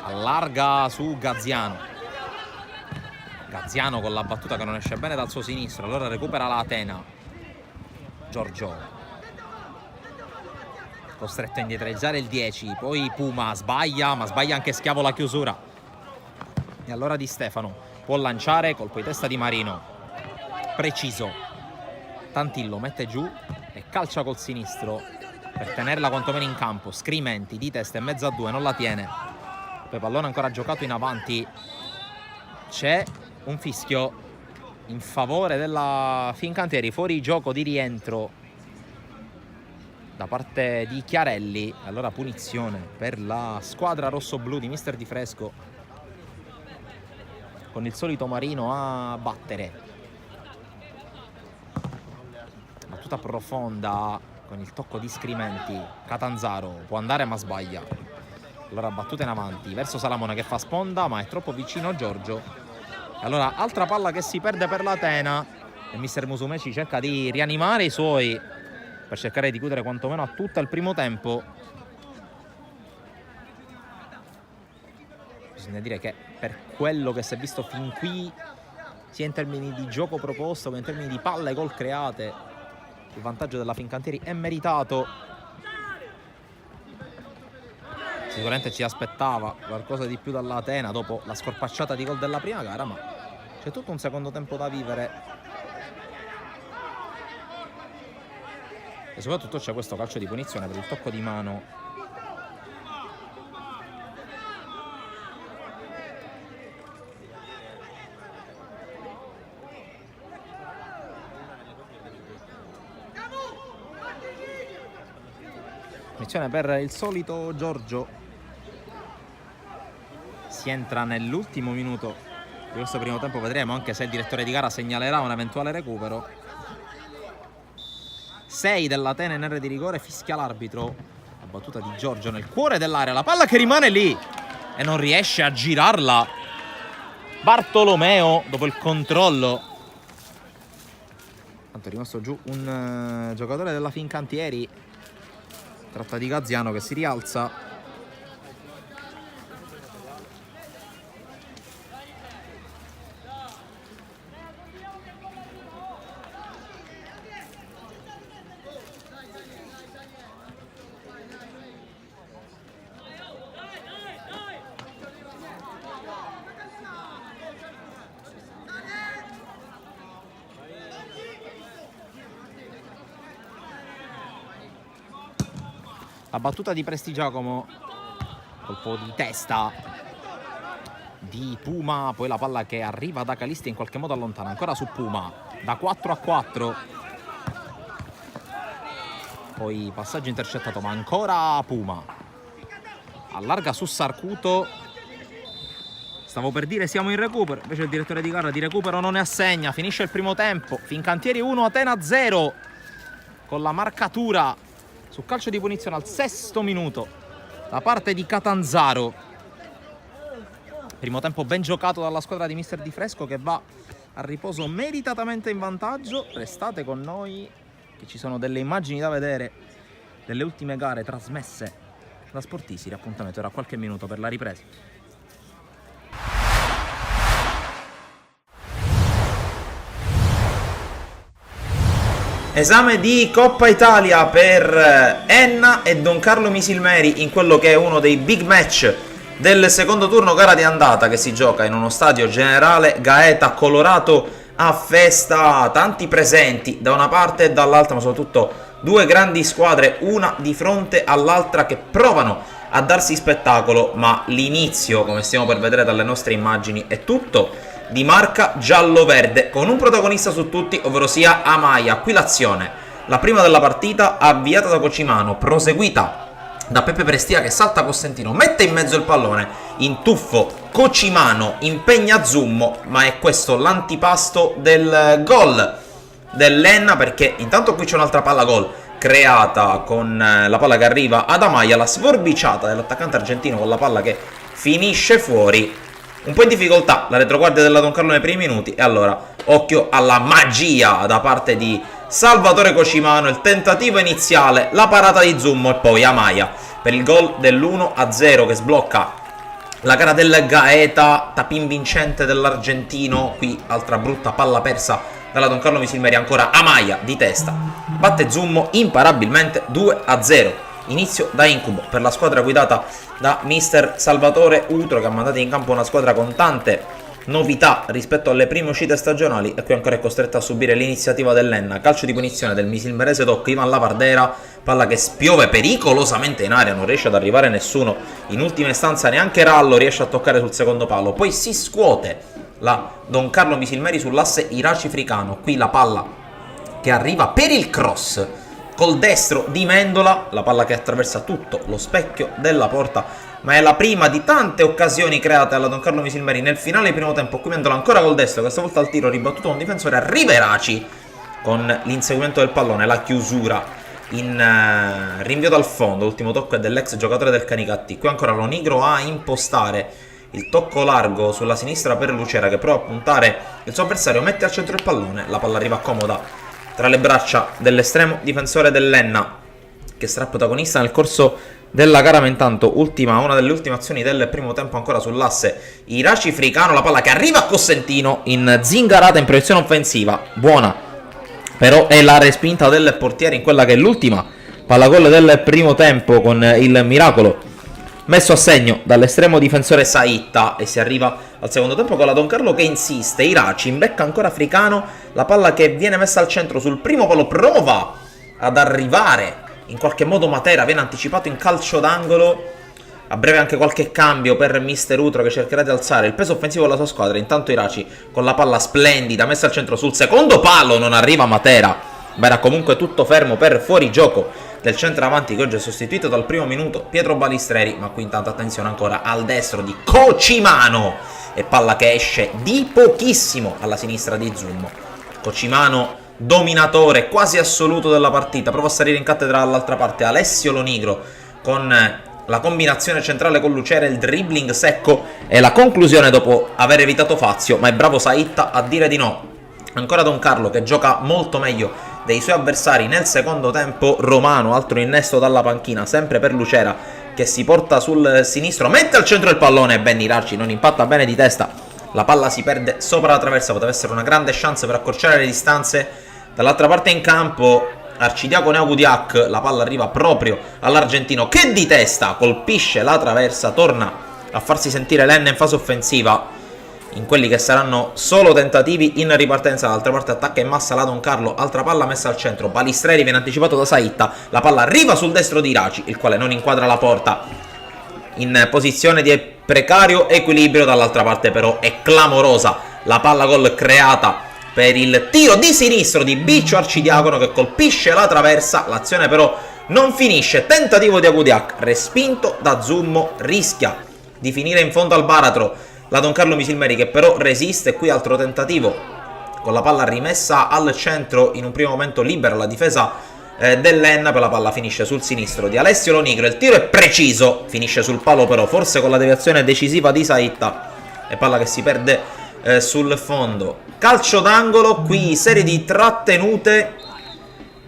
Speaker 1: allarga su Gaziano. Gaziano con la battuta che non esce bene dal suo sinistro, allora recupera la Atena. Giorgio costretto a indietreggiare il 10, poi Puma sbaglia, ma sbaglia anche Schiavo la chiusura. E allora Di Stefano può lanciare, colpo di testa di Marino, preciso. Tantillo mette giù e calcia col sinistro per tenerla quantomeno in campo. Scrimenti di testa in mezzo a 2, non la tiene. Poi pallone ancora giocato in avanti. C'è un fischio in favore della Fincantieri, fuori gioco di rientro da parte di Chiarelli. Allora punizione per la squadra rossoblù di mister Di Fresco, con il solito Marino a battere. Battuta profonda con il tocco di Scrimenti. Catanzaro può andare ma sbaglia. Allora battuta in avanti verso Salamone che fa sponda ma è troppo vicino Giorgio. Allora altra palla che si perde per l'Atena e mister Musumeci cerca di rianimare i suoi per cercare di chiudere quantomeno a tutto il primo tempo. Bisogna dire che per quello che si è visto fin qui, sia in termini di gioco proposto che in termini di palle gol create, il vantaggio della Fincantieri è meritato. Sicuramente ci aspettava qualcosa di più dall'Atena dopo la scorpacciata di gol della prima gara, ma c'è tutto un secondo tempo da vivere. E soprattutto c'è questo calcio di punizione per il tocco di mano. Punizione per il solito Giorgio. Si entra nell'ultimo minuto di questo primo tempo, vedremo anche se il direttore di gara segnalerà un eventuale recupero. 6 dell'Atena in area di rigore, fischia l'arbitro. La battuta di Giorgio nel cuore dell'area, la palla che rimane lì e non riesce a girarla Bartolomeo dopo il controllo. Tanto è rimasto giù un giocatore della Fincantieri, tratta di Gaziano che si rialza. La battuta di Prestigiacomo, colpo di testa di Puma, poi la palla che arriva da Calisti in qualche modo allontana, ancora su Puma, da 4-4, poi passaggio intercettato ma ancora Puma, allarga su Sarcuto, stavo per dire siamo in recupero, invece il direttore di gara di recupero non ne assegna, finisce il primo tempo, Fincantieri 1, Atena 0, con la marcatura su calcio di punizione al 6° minuto da parte di Catanzaro. Primo tempo ben giocato dalla squadra di Mister Di Fresco, che va a riposo meritatamente in vantaggio. Restate con noi che ci sono delle immagini da vedere delle ultime gare trasmesse da Sportisiri. Appuntamento era qualche minuto per la ripresa. Esame di Coppa Italia per Enna e Don Carlo Misilmeri in quello che è uno dei big match del secondo turno, gara di andata che si gioca in uno stadio generale Gaeta colorato a festa, tanti presenti da una parte e dall'altra, ma soprattutto due grandi squadre una di fronte all'altra che provano a darsi spettacolo, ma l'inizio, come stiamo per vedere dalle nostre immagini, è tutto di marca giallo-verde, con un protagonista su tutti, ovvero sia Amaya. Qui l'azione, la prima della partita, avviata da Cocimano, proseguita da Peppe Prestia che salta Costantino, mette in mezzo il pallone, in tuffo Cocimano, impegna Zummo, ma è questo l'antipasto del gol dell'Enna, perché intanto qui c'è un'altra palla gol creata con la palla che arriva ad Amaya, la sforbiciata dell'attaccante argentino con la palla che finisce fuori. Un po' in difficoltà la retroguardia della Don Carlo nei primi minuti, e allora occhio alla magia da parte di Salvatore Cocimano, il tentativo iniziale, la parata di Zummo e poi Amaya per il gol dell'1-0 che sblocca la gara del Gaeta, tapin vincente dell'argentino. Qui altra brutta palla persa dalla Don Carlo Misilmeri, ancora Amaya di testa, batte Zummo imparabilmente 2-0. Inizio da incubo per la squadra guidata da mister Salvatore Utro, che ha mandato in campo una squadra con tante novità rispetto alle prime uscite stagionali, e qui ancora è costretta a subire l'iniziativa dell'Enna. Calcio di punizione del misilmerese, tocca Ivan Lavardera, palla che spiove pericolosamente in aria, non riesce ad arrivare nessuno, in ultima istanza neanche Rallo riesce a toccare sul secondo palo, poi si scuote la Don Carlo Misilmeri sull'asse Iraci-Fricano. Qui la palla che arriva per il cross col destro di Mendola, la palla che attraversa tutto lo specchio della porta, ma è la prima di tante occasioni create alla Don Carlo Misilmeri nel finale di primo tempo. Qui Mendola ancora col destro, questa volta al tiro ribattuto da un difensore, arriva Iraci con l'inseguimento del pallone, la chiusura in rinvio dal fondo, l'ultimo tocco è dell'ex giocatore del Canicattì. Qui ancora Lonigro a impostare il tocco largo sulla sinistra per Lucera, che prova a puntare il suo avversario, mette al centro il pallone, la palla arriva comoda tra le braccia dell'estremo difensore dell'Enna, che sarà protagonista nel corso della gara, ma intanto una delle ultime azioni del primo tempo ancora sull'asse Iraci-Fricano, la palla che arriva a Costantino in zingarata in proiezione offensiva, buona, però è la respinta del portiere in quella che è l'ultima palla gol del primo tempo, con il miracolo messo a segno dall'estremo difensore Saitta, e si arriva al secondo tempo con la Don Carlo che insiste. Iraci imbecca ancora Fricano, la palla che viene messa al centro sul primo palo, prova ad arrivare in qualche modo Matera, viene anticipato in calcio d'angolo. A breve anche qualche cambio per mister Utro, che cercherà di alzare il peso offensivo della sua squadra. Intanto Iraci con la palla splendida messa al centro sul secondo palo, non arriva Matera, ma era comunque tutto fermo per fuorigioco del centravanti, che oggi è sostituito dal primo minuto Pietro Balistreri. Ma qui intanto attenzione ancora al destro di Cocimano, e palla che esce di pochissimo alla sinistra di Zummo. Cocimano dominatore quasi assoluto della partita, prova a salire in cattedra dall'altra parte Alessio Lonigro con la combinazione centrale con Lucera, il dribbling secco e la conclusione dopo aver evitato Fazio, ma è bravo Saitta a dire di no. Ancora Don Carlo che gioca molto meglio dei suoi avversari nel secondo tempo. Romano, altro innesto dalla panchina, sempre per Lucera, che si porta sul sinistro, mette al centro il pallone e Benny Iraci non impatta bene di testa, la palla si perde sopra la traversa, poteva essere una grande chance per accorciare le distanze. Dall'altra parte in campo Arcidiacono Augudiac, la palla arriva proprio all'argentino che di testa colpisce la traversa, torna a farsi sentire l'Enna in fase offensiva. in quelli che saranno solo tentativi in ripartenza. Dall'altra parte attacca in massa la Don Carlo, altra palla messa al centro, Balistreri viene anticipato da Saitta, la palla arriva sul destro di Iraci, il quale non inquadra la porta, in posizione di precario equilibrio. Dall'altra parte però è clamorosa la palla gol creata per il tiro di sinistro di Biccio Arcidiacono, che colpisce la traversa. L'azione però non finisce, tentativo di Agudiac respinto da Zummo, rischia di finire in fondo al baratro la Don Carlo Misilmeri, che però resiste. Qui altro tentativo con la palla rimessa al centro, in un primo momento libera la difesa dell'Enna, per la palla finisce sul sinistro di Alessio Lonigro, il tiro è preciso, finisce sul palo però forse con la deviazione decisiva di Saitta, e palla che si perde sul fondo. Calcio d'angolo, qui serie di trattenute.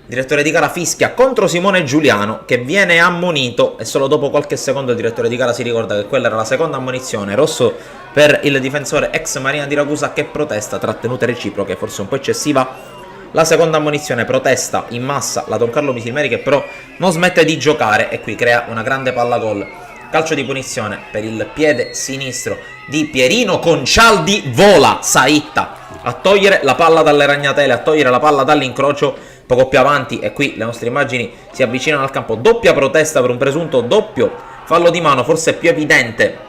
Speaker 1: Direttore di gara fischia contro Simone Giuliano, che viene ammonito, e solo dopo qualche secondo il direttore di gara si ricorda che quella era la seconda ammonizione. Rosso per il difensore ex Marina di Ragusa, che protesta, trattenute reciproche, forse un po' eccessiva la seconda ammonizione. Protesta in massa la Don Carlo Misilmeri, che però non smette di giocare e qui crea una grande palla gol. Calcio di punizione per il piede sinistro di Pierino Concialdi, vola Saitta a togliere la palla dalle ragnatele, a togliere la palla dall'incrocio poco più avanti, e qui le nostre immagini si avvicinano al campo. Doppia protesta per un presunto doppio fallo di mano, forse più evidente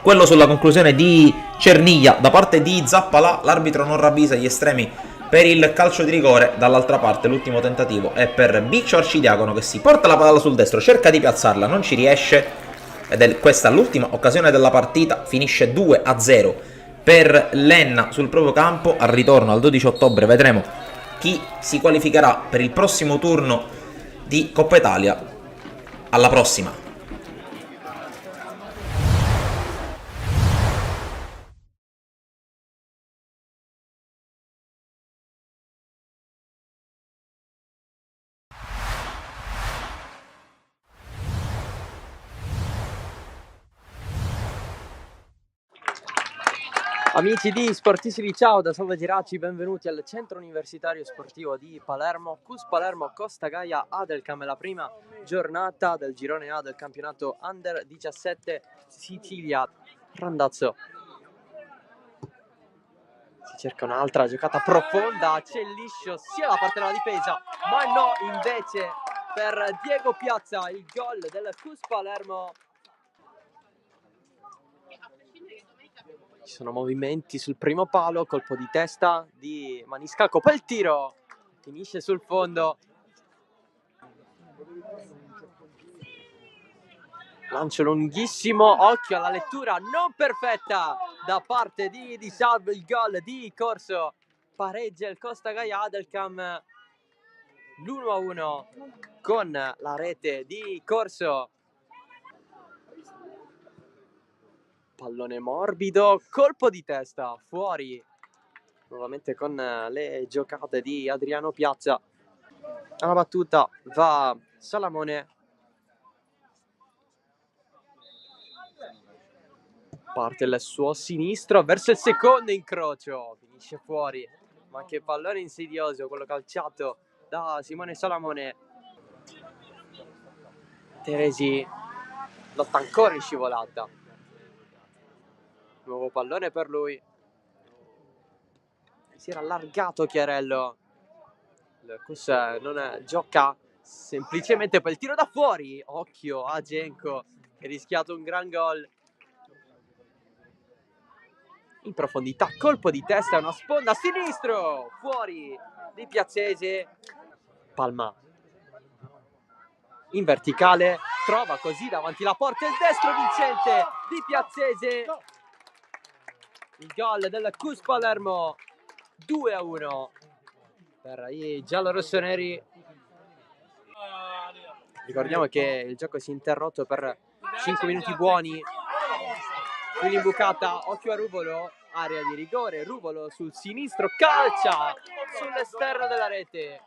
Speaker 1: quello sulla conclusione di Cerniglia da parte di Zappalà. L'arbitro non ravvisa gli estremi per il calcio di rigore. Dall'altra parte l'ultimo tentativo è per Biccio Arcidiacono, che si porta la palla sul destro, cerca di piazzarla, non ci riesce, ed è questa l'ultima occasione della partita. Finisce 2-0 per l'Enna sul proprio campo. Al ritorno al 12 ottobre vedremo chi si qualificherà per il prossimo turno di Coppa Italia. Alla prossima!
Speaker 2: Amici di Sportissimi, ciao da Salvo Geraci, benvenuti al Centro Universitario Sportivo di Palermo. CUS Palermo Costa Gaia Adelcam, la prima giornata del girone A del campionato Under 17 Sicilia. Randazzo, si cerca un'altra giocata profonda, c'è liscio sia da parte della difesa, ma no, invece per Diego Piazza il gol del CUS Palermo. Ci sono movimenti sul primo palo, colpo di testa di Maniscalco, poi il tiro finisce sul fondo. Lancio lunghissimo, occhio alla lettura non perfetta da parte di Salvo, il gol di Corso. Pareggia il Costa Gaia Adelcam l'1-1 con la rete di Corso. Pallone morbido, colpo di testa, fuori. Nuovamente con le giocate di Adriano Piazza. Alla battuta va Salamone. Parte il suo sinistro verso il secondo incrocio. Finisce fuori. Ma che pallone insidioso quello calciato da Simone Salamone. Teresi lotta ancora in scivolata. Nuovo pallone per lui. Si era allargato Chiarello. Il CUS non gioca semplicemente per il tiro da fuori. Occhio a Genco, che ha rischiato un gran gol. In profondità, colpo di testa, una sponda a sinistro, fuori di Piazzese. Palma in verticale, trova così davanti la porta il destro vincente di Piazzese. Il gol del CUS Palermo, 2-1 per i giallorossoneri. Ricordiamo che il gioco si è interrotto per 5 minuti buoni. Qui l'imbucata, occhio a Ruvolo, area di rigore, Ruvolo sul sinistro, calcia sull'esterno della rete.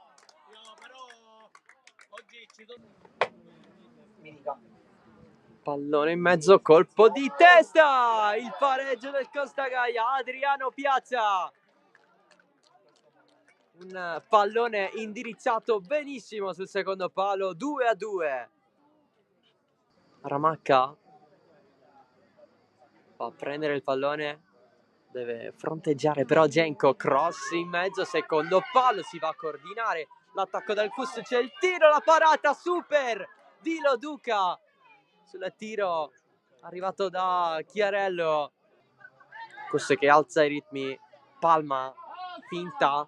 Speaker 2: Pallone in mezzo, colpo di testa, il pareggio del Costa Gaia, Adriano Piazza. Un pallone indirizzato benissimo sul secondo palo, 2-2. Ramacca va a prendere il pallone, deve fronteggiare però Genco, cross in mezzo, secondo palo, si va a coordinare l'attacco del Cus, c'è il tiro, la parata super di Lo Duca sul tiro arrivato da Chiarello. Cus che alza i ritmi, palma, finta,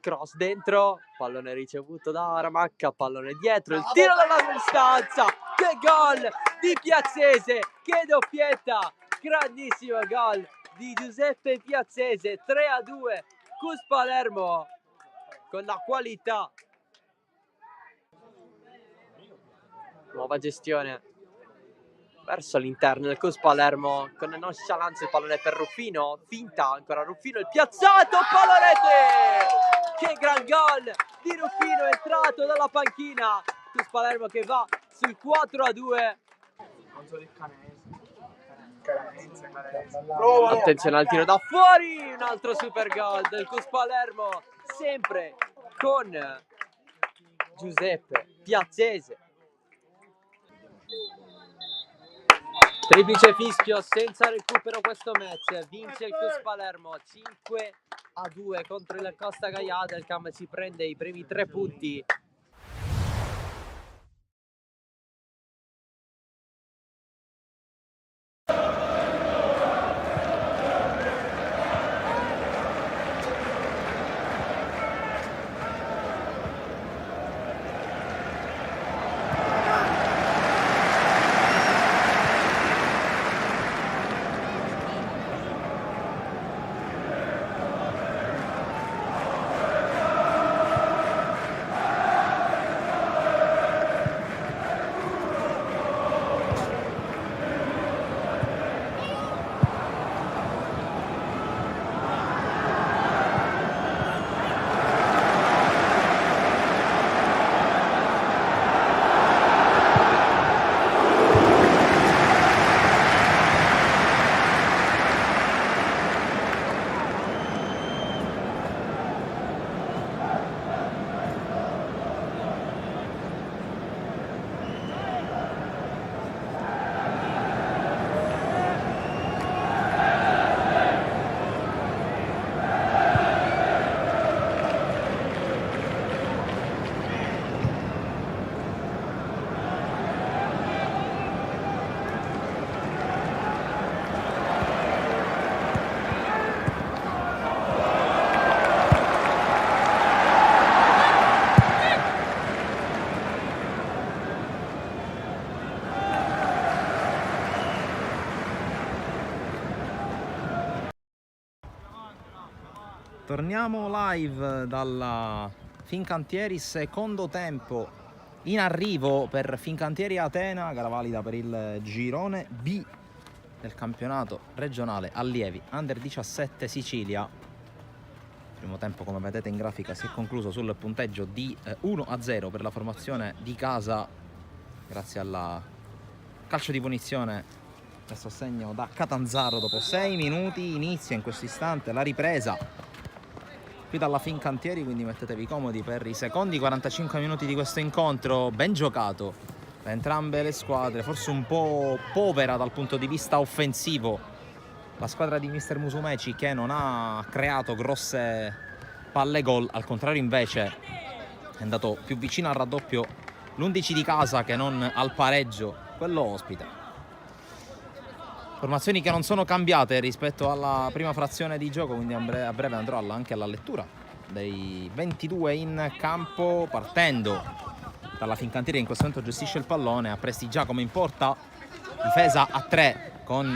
Speaker 2: cross dentro, pallone ricevuto da Ramacca, pallone dietro, il tiro dalla distanza, che gol di Piazzese, che doppietta, grandissimo gol di Giuseppe Piazzese, 3-2, Cus Palermo con la qualità. Nuova gestione verso l'interno del Cus Palermo con nonchalance, il pallone per Ruffino, finta ancora Ruffino, il piazzato, pallonete! Che gran gol di Ruffino, entrato dalla panchina. Cus Palermo che va sul 4-2. Attenzione al tiro da fuori, un altro super gol del Cus Palermo, sempre con Giuseppe Piazzese. Triplice fischio senza recupero, questo match vince il Cus Palermo 5-2 contro il Costa Gaia. Adelcam si prende i primi 3 punti.
Speaker 1: Torniamo live dalla Fincantieri, secondo tempo in arrivo per Fincantieri Atena, gara valida per il girone B del campionato regionale allievi Under 17 Sicilia. Il primo tempo, come vedete in grafica, si è concluso sul punteggio di 1-0 per la formazione di casa, grazie alla calcio di punizione a sostegno da Catanzaro dopo 6 minuti. Inizia in questo istante la ripresa qui dalla Fincantieri, quindi mettetevi comodi per i secondi 45 minuti di questo incontro ben giocato da entrambe le squadre, forse un po' povera dal punto di vista offensivo la squadra di mister Musumeci, che non ha creato grosse palle gol, al contrario invece è andato più vicino al raddoppio l'11 di casa che non al pareggio quello ospite. Formazioni che non sono cambiate rispetto alla prima frazione di gioco, quindi a breve andrò anche alla lettura dei 22 in campo, partendo dalla Fincantieri che in questo momento gestisce il pallone, ha Prestigiacomo in porta, difesa a 3 con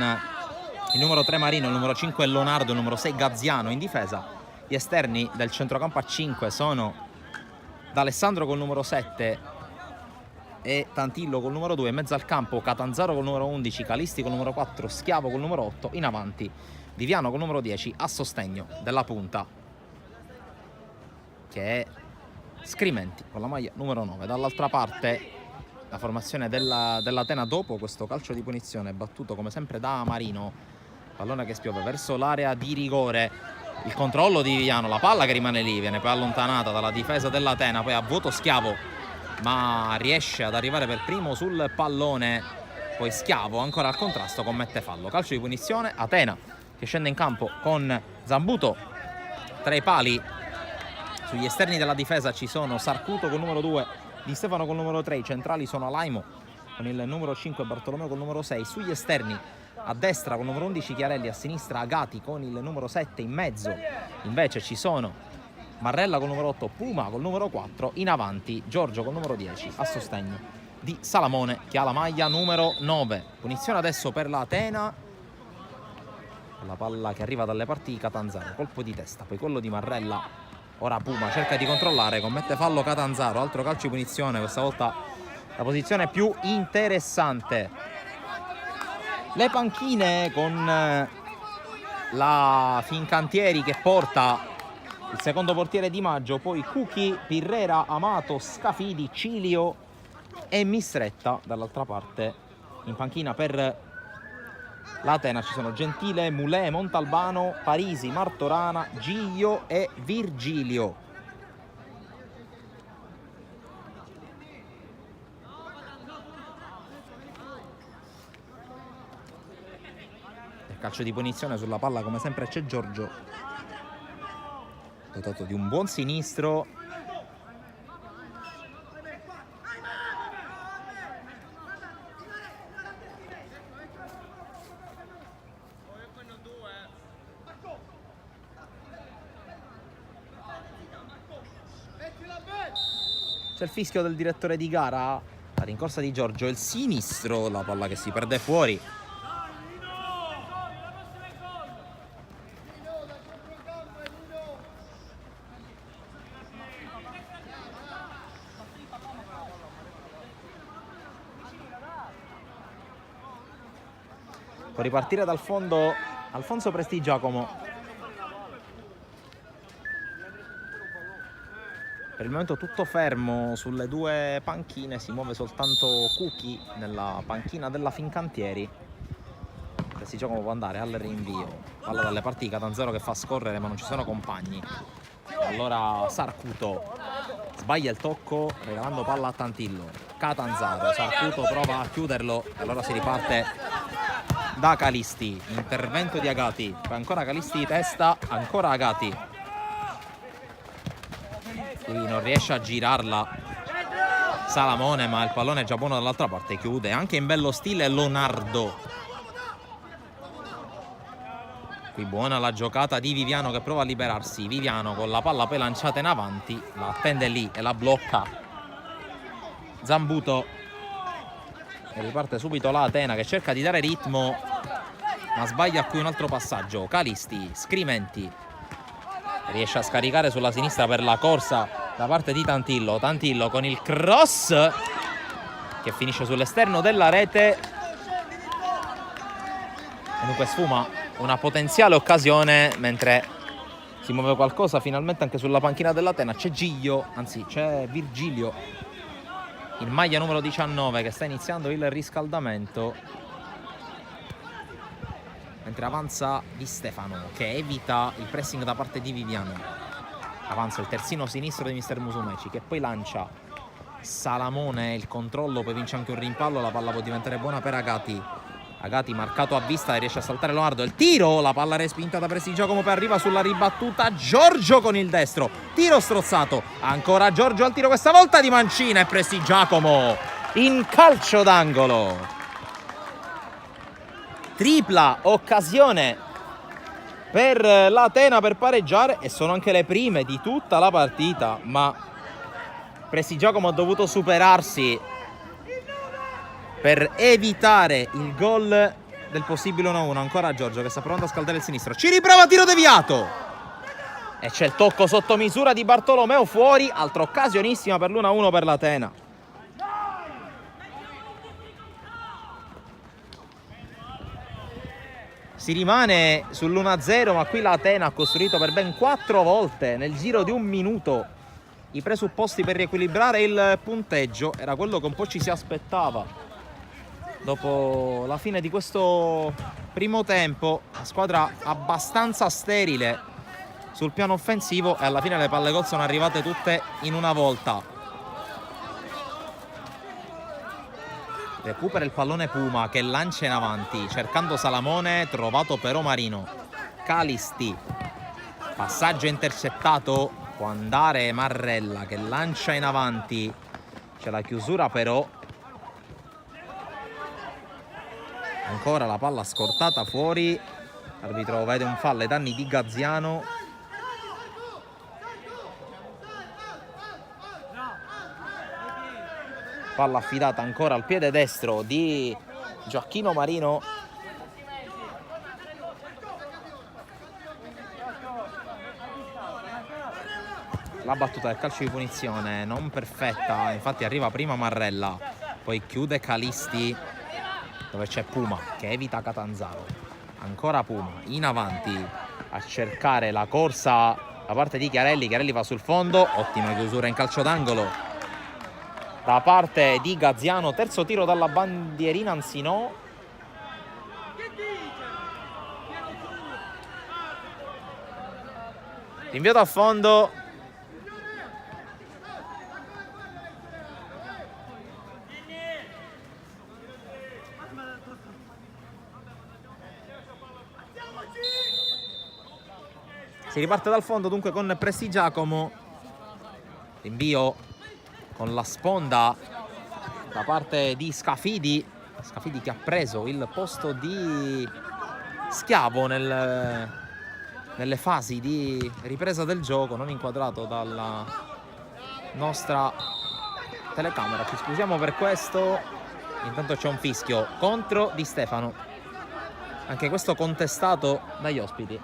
Speaker 1: il numero 3 Marino, il numero 5 Leonardo, il numero 6 Gazziano in difesa. Gli esterni del centrocampo a 5 sono D'Alessandro col numero 7 e Tantillo col numero 2, in mezzo al campo Catanzaro col numero 11, Calisti col numero 4, Schiavo col numero 8, in avanti Viviano col numero 10 a sostegno della punta, che è Scrimenti con la maglia numero 9. Dall'altra parte la formazione dell'Atena dopo questo calcio di punizione battuto come sempre da Marino, pallone che spiove verso l'area di rigore, il controllo di Viviano, la palla che rimane lì, viene poi allontanata dalla difesa dell'Atena, poi a vuoto Schiavo ma riesce ad arrivare per primo sul pallone, poi Schiavo ancora al contrasto commette fallo. Calcio di punizione, Atena che scende in campo con Zambuto tra i pali. Sugli esterni della difesa ci sono Sarcuto col numero 2, Di Stefano col numero 3, i centrali sono Alaimo con il numero 5 e Bartolomeo col numero 6. Sugli esterni a destra con il numero 11 Chiarelli, a sinistra Agati con il numero 7, in mezzo invece ci sono Marrella col numero 8, Puma col numero 4, in avanti Giorgio col numero 10 a sostegno di Salamone che ha la maglia numero 9. Punizione adesso per la Atena, la palla che arriva dalle parti di Catanzaro, colpo di testa, poi quello di Marrella. Ora Puma cerca di controllare, commette fallo Catanzaro, altro calcio di punizione, questa volta la posizione più interessante. Le panchine con la Fincantieri che porta il secondo portiere Di Maggio, poi Cucchi, Pirrera, Amato, Scafidi, Cilio e Mistretta. Dall'altra parte in panchina per l'Atena ci sono Gentile, Mulè, Montalbano, Parisi, Martorana, Giglio e Virgilio. Il calcio di punizione sulla palla, come sempre c'è Giorgio, dotato di un buon sinistro. C'è il fischio del direttore di gara, la rincorsa di Giorgio, il sinistro, la palla che si perde fuori. Può ripartire dal fondo Alfonso Prestigiacomo. Per il momento tutto fermo sulle due panchine, si muove soltanto Cucchi nella panchina della Fincantieri. Prestigiacomo può andare al rinvio, palla dalle parti di Catanzaro che fa scorrere ma non ci sono compagni. Allora Sarcuto sbaglia il tocco regalando palla a Tantillo. Catanzaro, Sarcuto prova a chiuderlo e allora si riparte da Calisti. Intervento di Agati, poi ancora Calisti di testa, ancora Agati. Qui non riesce a girarla Salamone, ma il pallone è già buono dall'altra parte, chiude anche in bello stile Lonardo. Qui buona la giocata di Viviano che prova a liberarsi. Viviano con la palla poi lanciata in avanti, la attende lì e la blocca Zambuto. E riparte subito la Atena che cerca di dare ritmo ma sbaglia qui un altro passaggio. Calisti, Scrimenti riesce a scaricare sulla sinistra per la corsa da parte di Tantillo. Tantillo con il cross che finisce sull'esterno della rete e dunque sfuma una potenziale occasione, mentre si muove qualcosa finalmente anche sulla panchina dell'Atena. C'è Giglio, anzi c'è Virgilio, il maglia numero 19 che sta iniziando il riscaldamento, mentre avanza Di Stefano che evita il pressing da parte di Viviano. Avanza il terzino sinistro di Mister Musumeci che poi lancia Salamone, il controllo, poi vince anche un rimpallo, la palla può diventare buona per Agati. Agati marcato a vista e riesce a saltare Leonardo. Il tiro, la palla respinta da Prestigiacomo, poi arriva sulla ribattuta Giorgio con il destro. Tiro strozzato, ancora Giorgio al tiro, questa volta di mancina e Prestigiacomo in calcio d'angolo. Tripla occasione per l'Atena per pareggiare e sono anche le prime di tutta la partita, ma Prestigiacomo ha dovuto superarsi per evitare il gol del possibile 1-1. Ancora Giorgio che sta provando a scaldare il sinistro, ci riprova, tiro deviato e c'è il tocco sotto misura di Bartolomeo fuori. Altra occasionissima per l'1-1 per l'Atena. Si rimane sull'1-0, ma qui l'Atena ha costruito per ben 4 volte nel giro di un minuto i presupposti per riequilibrare il punteggio. Era quello che un po' ci si aspettava dopo la fine di questo primo tempo. La squadra abbastanza sterile sul piano offensivo e alla fine le palle gol sono arrivate tutte in una volta. Recupera il pallone Puma che lancia in avanti cercando Salamone, trovato però Marino. Calisti, passaggio intercettato, può andare Marrella che lancia in avanti, c'è la chiusura però, ancora la palla scortata fuori, l'arbitro vede un fallo ai danni di Gaziano. Palla affidata ancora al piede destro di Gioacchino Marino. La battuta del calcio di punizione non perfetta, infatti arriva prima Marrella, poi chiude Calisti dove c'è Puma che evita Catanzaro. Ancora Puma in avanti a cercare la corsa da parte di Chiarelli. Chiarelli va sul fondo, ottima chiusura in calcio d'angolo da parte di Gaziano. Terzo tiro dalla bandierina, anzi no. Rinvio da fondo. Si riparte dal fondo dunque con Prestigiacomo. Rinvio con la sponda da parte di Scafidi. Scafidi che ha preso il posto di Schiavo nelle fasi di ripresa del gioco, non inquadrato dalla nostra telecamera. Ci scusiamo per questo. Intanto c'è un fischio contro Di Stefano, anche questo contestato dagli ospiti.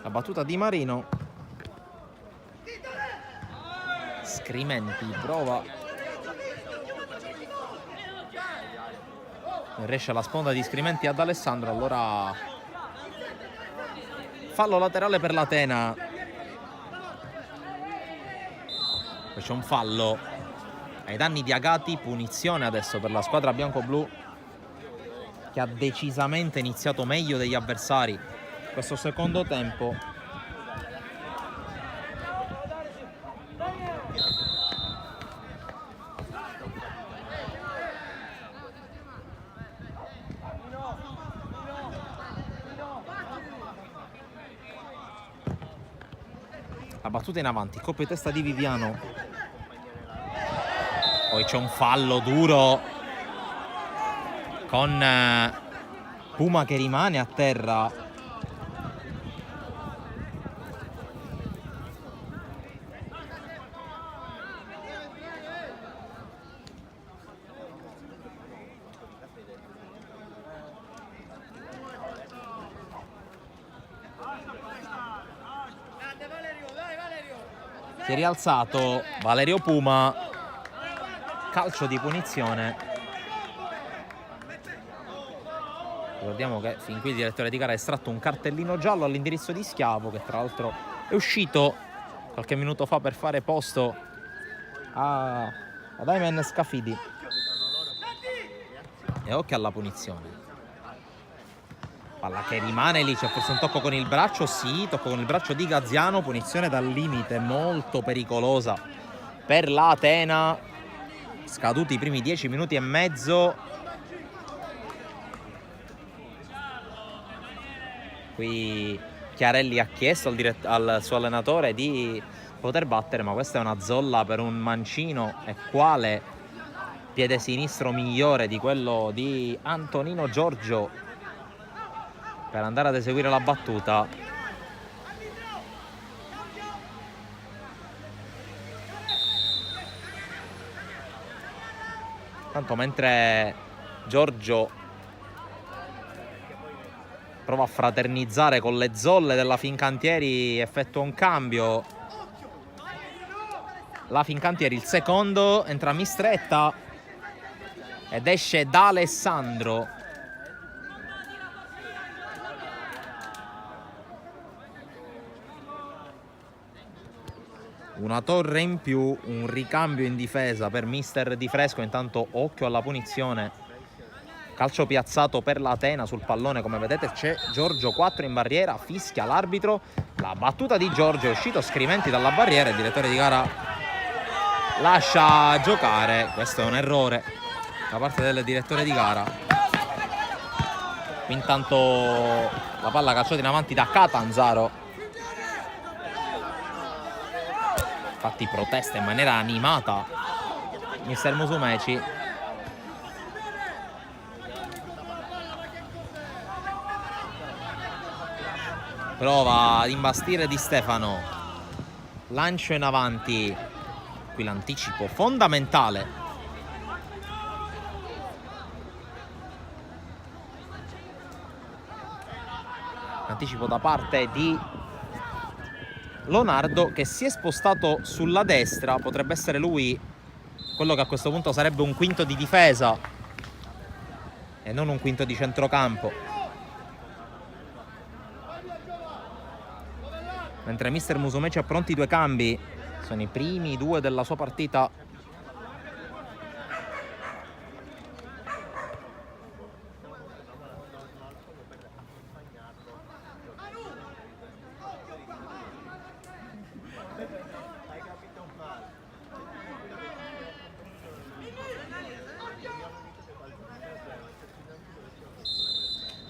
Speaker 1: La battuta di Marino. Scrimenti prova. Non riesce alla sponda di Scrimenti ad Alessandro. Allora fallo laterale per l'Atena. Poi c'è un fallo ai danni di Agati. Punizione adesso per la squadra bianco-blu, che ha decisamente iniziato meglio degli avversari questo secondo tempo. La battuta in avanti, colpo di testa di Viviano. Poi c'è un fallo duro con Puma che rimane a terra. Si è rialzato Valerio Puma, calcio di punizione. Ricordiamo che fin qui il direttore di gara ha estratto un cartellino giallo all'indirizzo di Schiavo, che tra l'altro è uscito qualche minuto fa per fare posto ad Aymen Scafidi. E occhio alla punizione. Palla che rimane lì, c'è forse un tocco con il braccio, sì, tocco con il braccio di Gaziano, punizione dal limite molto pericolosa per la Atena. Scaduti i primi 10 minuti e mezzo. Qui Chiarelli ha chiesto al suo allenatore di poter battere, ma questa è una zolla per un mancino, e quale piede sinistro migliore di quello di Antonino Giorgio per andare ad eseguire la battuta. Tanto mentre Giorgio prova a fraternizzare con le zolle della Fincantieri, effettua un cambio. La Fincantieri il secondo, entra Mistretta ed esce da Alessandro. Una torre in più, un ricambio in difesa per mister Di Fresco. Intanto occhio alla punizione Calcio piazzato per l'Atena sul pallone, come vedete c'è Giorgio 4 in barriera, fischia l'arbitro, la battuta di Giorgio, è uscito Scriventi dalla barriera, il direttore di gara lascia giocare. Questo è un errore da parte del direttore di gara. Intanto la palla calciata in avanti da Catanzaro, infatti protesta in maniera animata mister Musumeci. Prova ad imbastire Di Stefano, lancio in avanti, qui l'anticipo fondamentale. Anticipo da parte di Lonardo, che si è spostato sulla destra, potrebbe essere lui quello che a questo punto sarebbe un quinto di difesa e non un quinto di centrocampo. Mentre mister Musumeci ha pronti 2 cambi, sono i primi 2 della sua partita.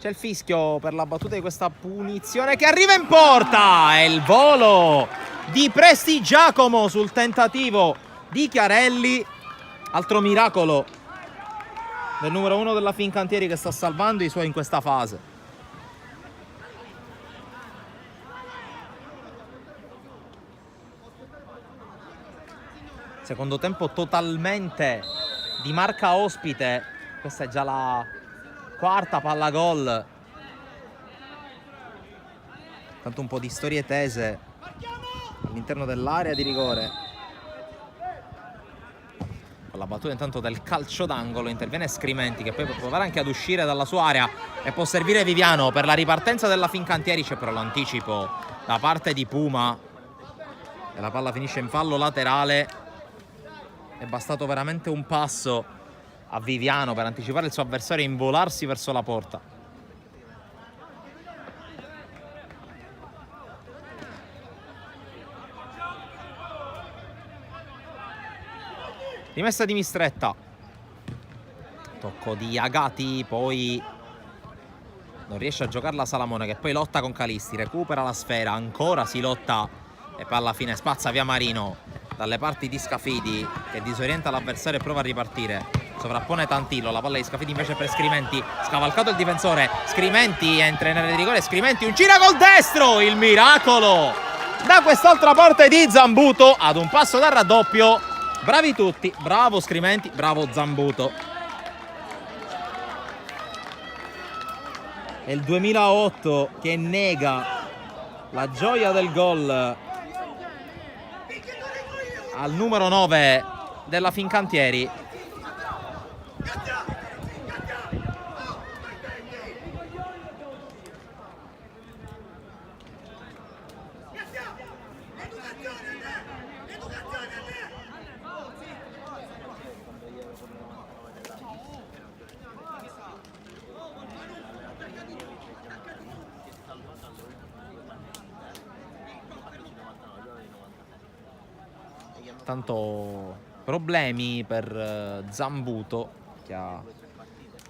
Speaker 1: C'è il fischio per la battuta di questa punizione che arriva in porta. È il volo di Prestigiacomo sul tentativo di Chiarelli. Altro miracolo del numero 1 della Fincantieri, che sta salvando i suoi in questa fase. Secondo tempo totalmente di marca ospite. Questa è già la quarta palla gol. Tanto un po' di storie tese all'interno dell'area di rigore. Con la battuta intanto del calcio d'angolo interviene Scrimenti, che poi può provare anche ad uscire dalla sua area e può servire Viviano per la ripartenza della Fincantieri. C'è però l'anticipo da parte di Puma e la palla finisce in fallo laterale. È bastato veramente un passo a Viviano per anticipare il suo avversario e involarsi verso la porta. Rimessa di Mistretta, tocco di Agati, poi non riesce a giocarla Salamone, che poi lotta con Calisti, recupera la sfera, ancora si lotta e poi alla fine spazza via Marino dalle parti di Scafidi, che disorienta l'avversario e prova a ripartire. Sovrappone Tantillo, la palla di Scafidi invece per Scrimenti, scavalcato il difensore, Scrimenti entra in area di rigore, Scrimenti un gira col destro, il miracolo da quest'altra parte di Zambuto ad un passo dal raddoppio. Bravi tutti, bravo Scrimenti, bravo Zambuto. È il 2008 che nega la gioia del gol al numero 9 della Fincantieri. Tanto problemi per Zambuto, che ha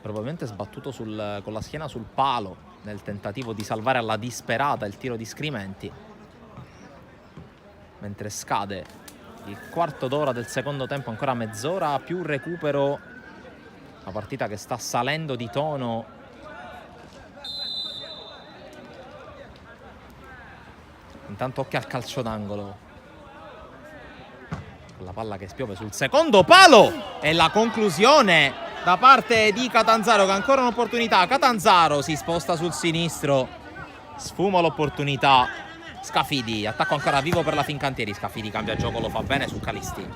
Speaker 1: probabilmente sbattuto con la schiena sul palo nel tentativo di salvare alla disperata il tiro di Scrimenti, mentre scade il quarto d'ora del secondo tempo, ancora mezz'ora più recupero. La partita che sta salendo di tono. Intanto occhio al calcio d'angolo, la palla che spiove sul secondo palo e la conclusione da parte di Catanzaro, che ha ancora un'opportunità. Catanzaro si sposta sul sinistro, sfuma l'opportunità. Scafidi, attacco ancora vivo per la Fincantieri. Scafidi cambia gioco, lo fa bene su Calisti.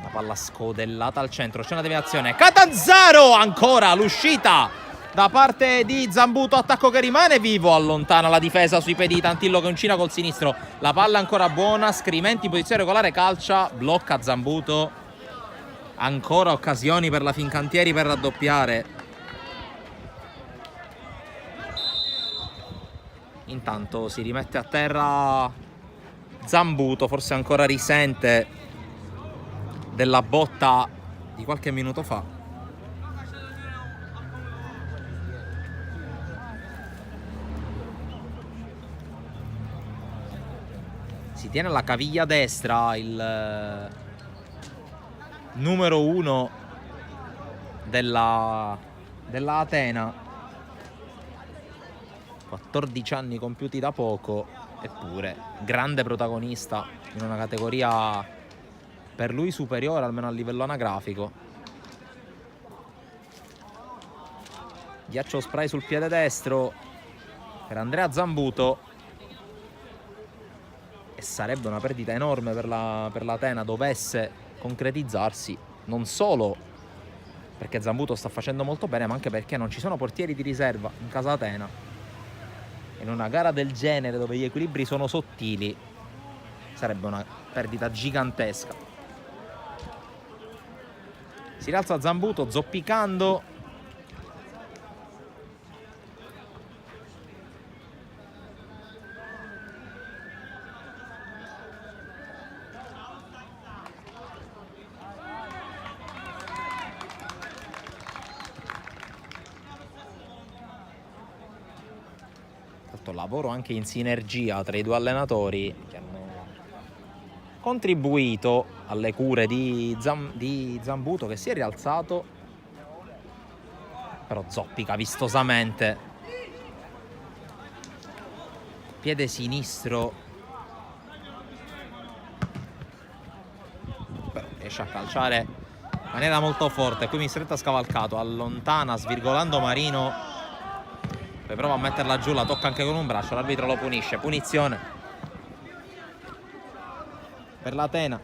Speaker 1: La palla scodellata al centro, c'è una deviazione. Catanzaro, ancora l'uscita da parte di Zambuto, attacco che rimane vivo, allontana la difesa sui piedi di Tantillo che uncina col sinistro. La palla ancora buona, Scrimenti in posizione regolare, calcia, blocca Zambuto. Ancora occasioni per la Fincantieri per raddoppiare. Intanto si rimette a terra Zambuto, forse ancora risente della botta di qualche minuto fa. Si tiene la caviglia destra il numero 1 della Atena, 14 anni compiuti da poco, eppure grande protagonista in una categoria per lui superiore almeno a livello anagrafico. Ghiaccio spray sul piede destro per Andrea Zambuto, e sarebbe una perdita enorme per l'Atena dovesse concretizzarsi, non solo perché Zambuto sta facendo molto bene, ma anche perché non ci sono portieri di riserva in casa Atena. In una gara del genere, dove gli equilibri sono sottili, sarebbe una perdita gigantesca. Si rialza Zambuto zoppicando. Lavoro anche in sinergia tra i due allenatori che hanno contribuito alle cure di Zambuto, che si è rialzato, però zoppica vistosamente. Piede sinistro, però riesce a calciare in maniera molto forte. Qui Mistretta scavalcato, allontana svirgolando Marino, poi prova a metterla giù, la tocca anche con un braccio, l'arbitro lo punisce. Punizione per l'Atena.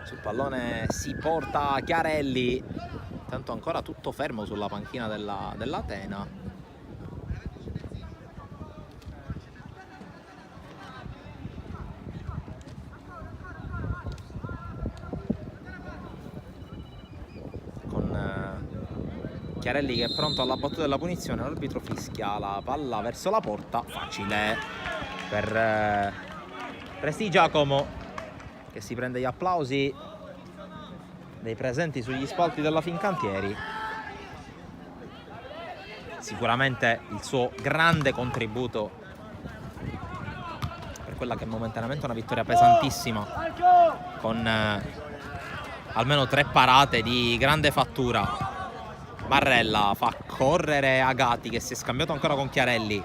Speaker 1: Sul pallone si porta Chiarelli. Tanto ancora tutto fermo sulla panchina dell'Atena. Con Chiarelli che è pronto alla battuta della punizione, l'arbitro fischia la palla verso la porta, facile per Presti Giacomo, che si prende gli applausi dei presenti sugli spalti della Fincantieri. Sicuramente il suo grande contributo per quella che è momentaneamente una vittoria pesantissima, con almeno 3 parate di grande fattura. Barrella fa correre Agati, che si è scambiato ancora con Chiarelli.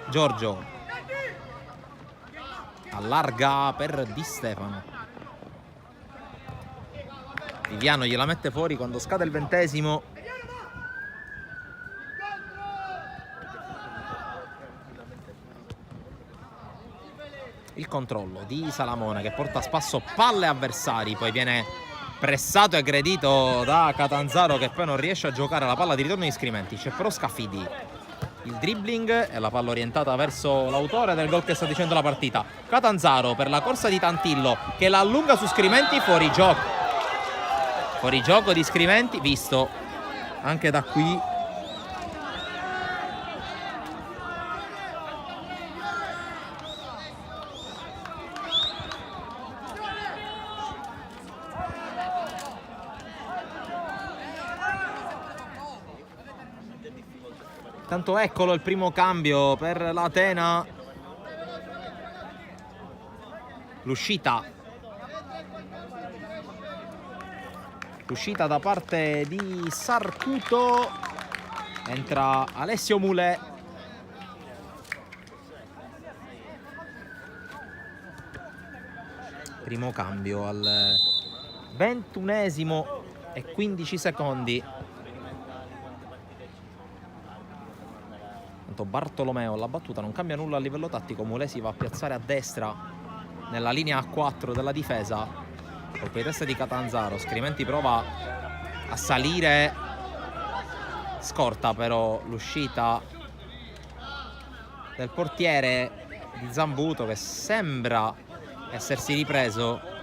Speaker 1: Giorgio allarga per Di Stefano. Viviano gliela mette fuori quando scade il 20°. Il controllo di Salamone, che porta a spasso palle avversari, poi viene pressato e aggredito da Catanzaro, che poi non riesce a giocare la palla di ritorno di Scrimenti. C'è però Scafidi, il dribbling e la palla orientata verso l'autore del gol che sta dicendo la partita. Catanzaro per la corsa di Tantillo, che la allunga su Scrimenti, fuori gioco. Fuori gioco di Scrimenti, visto anche da qui. Tanto eccolo il primo cambio per l'Atena. L'uscita da parte di Sarcuto, entra Alessio Mulè. Primo cambio al 21° e 15 secondi. Tanto Bartolomeo alla battuta non cambia nulla a livello tattico. Mulè si va a piazzare a destra nella linea A4 della difesa. colpo di testa di Catanzaro. Scriventi prova a salire, scorta però l'uscita del portiere di Zambuto, che sembra essersi ripreso.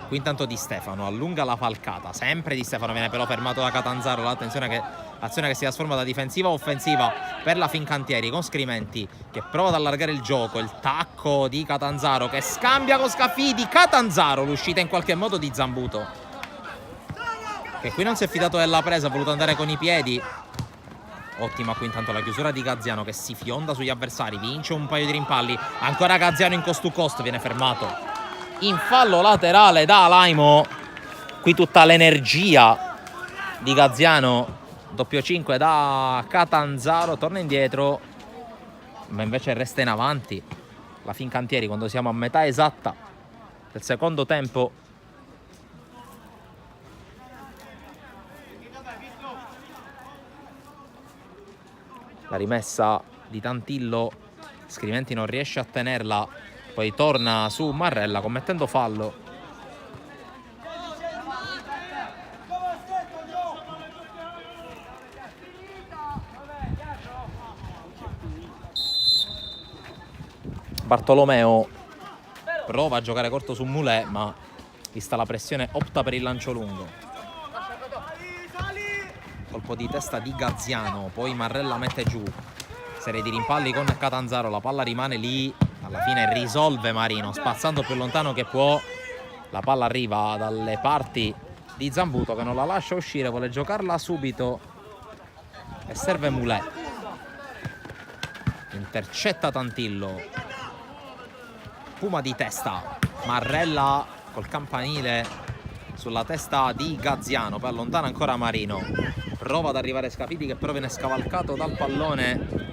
Speaker 1: Qui intanto Di Stefano allunga la falcata, sempre Di Stefano, viene però fermato da Catanzaro. L'attenzione che azione che si trasforma da difensiva a offensiva per la Fincantieri, con Scriventi che prova ad allargare il gioco. Il tacco di Catanzaro che scambia con Scafidi. Catanzaro, l'uscita in qualche modo di Zambuto, che qui non si è fidato della presa, ha voluto andare con i piedi. Ottima qui intanto la chiusura di Gaziano, che si fionda sugli avversari, vince un paio di rimpalli. Ancora Gaziano in cost to cost, viene fermato in fallo laterale da Alaimo. Qui tutta l'energia di Gaziano, doppio 5 da Catanzaro, torna indietro, ma invece resta in avanti la Fincantieri quando siamo a metà esatta del secondo tempo. La rimessa di Tantillo, Scriventi non riesce a tenerla, poi torna su Marrella commettendo fallo. Bartolomeo prova a giocare corto su Mulè, ma vista la pressione opta per il lancio lungo. Colpo di testa di Gaziano, poi Marrella mette giù. Serie di rimpalli con Catanzaro, la palla rimane lì, alla fine risolve Marino spazzando più lontano che può. La palla arriva dalle parti di Zambuto, che non la lascia uscire, vuole giocarla subito e serve Mulè. Intercetta Tantillo. Puma di testa, Marrella col campanile sulla testa di Gaziano, poi allontana ancora Marino, prova ad arrivare Scafidi che però viene scavalcato dal pallone.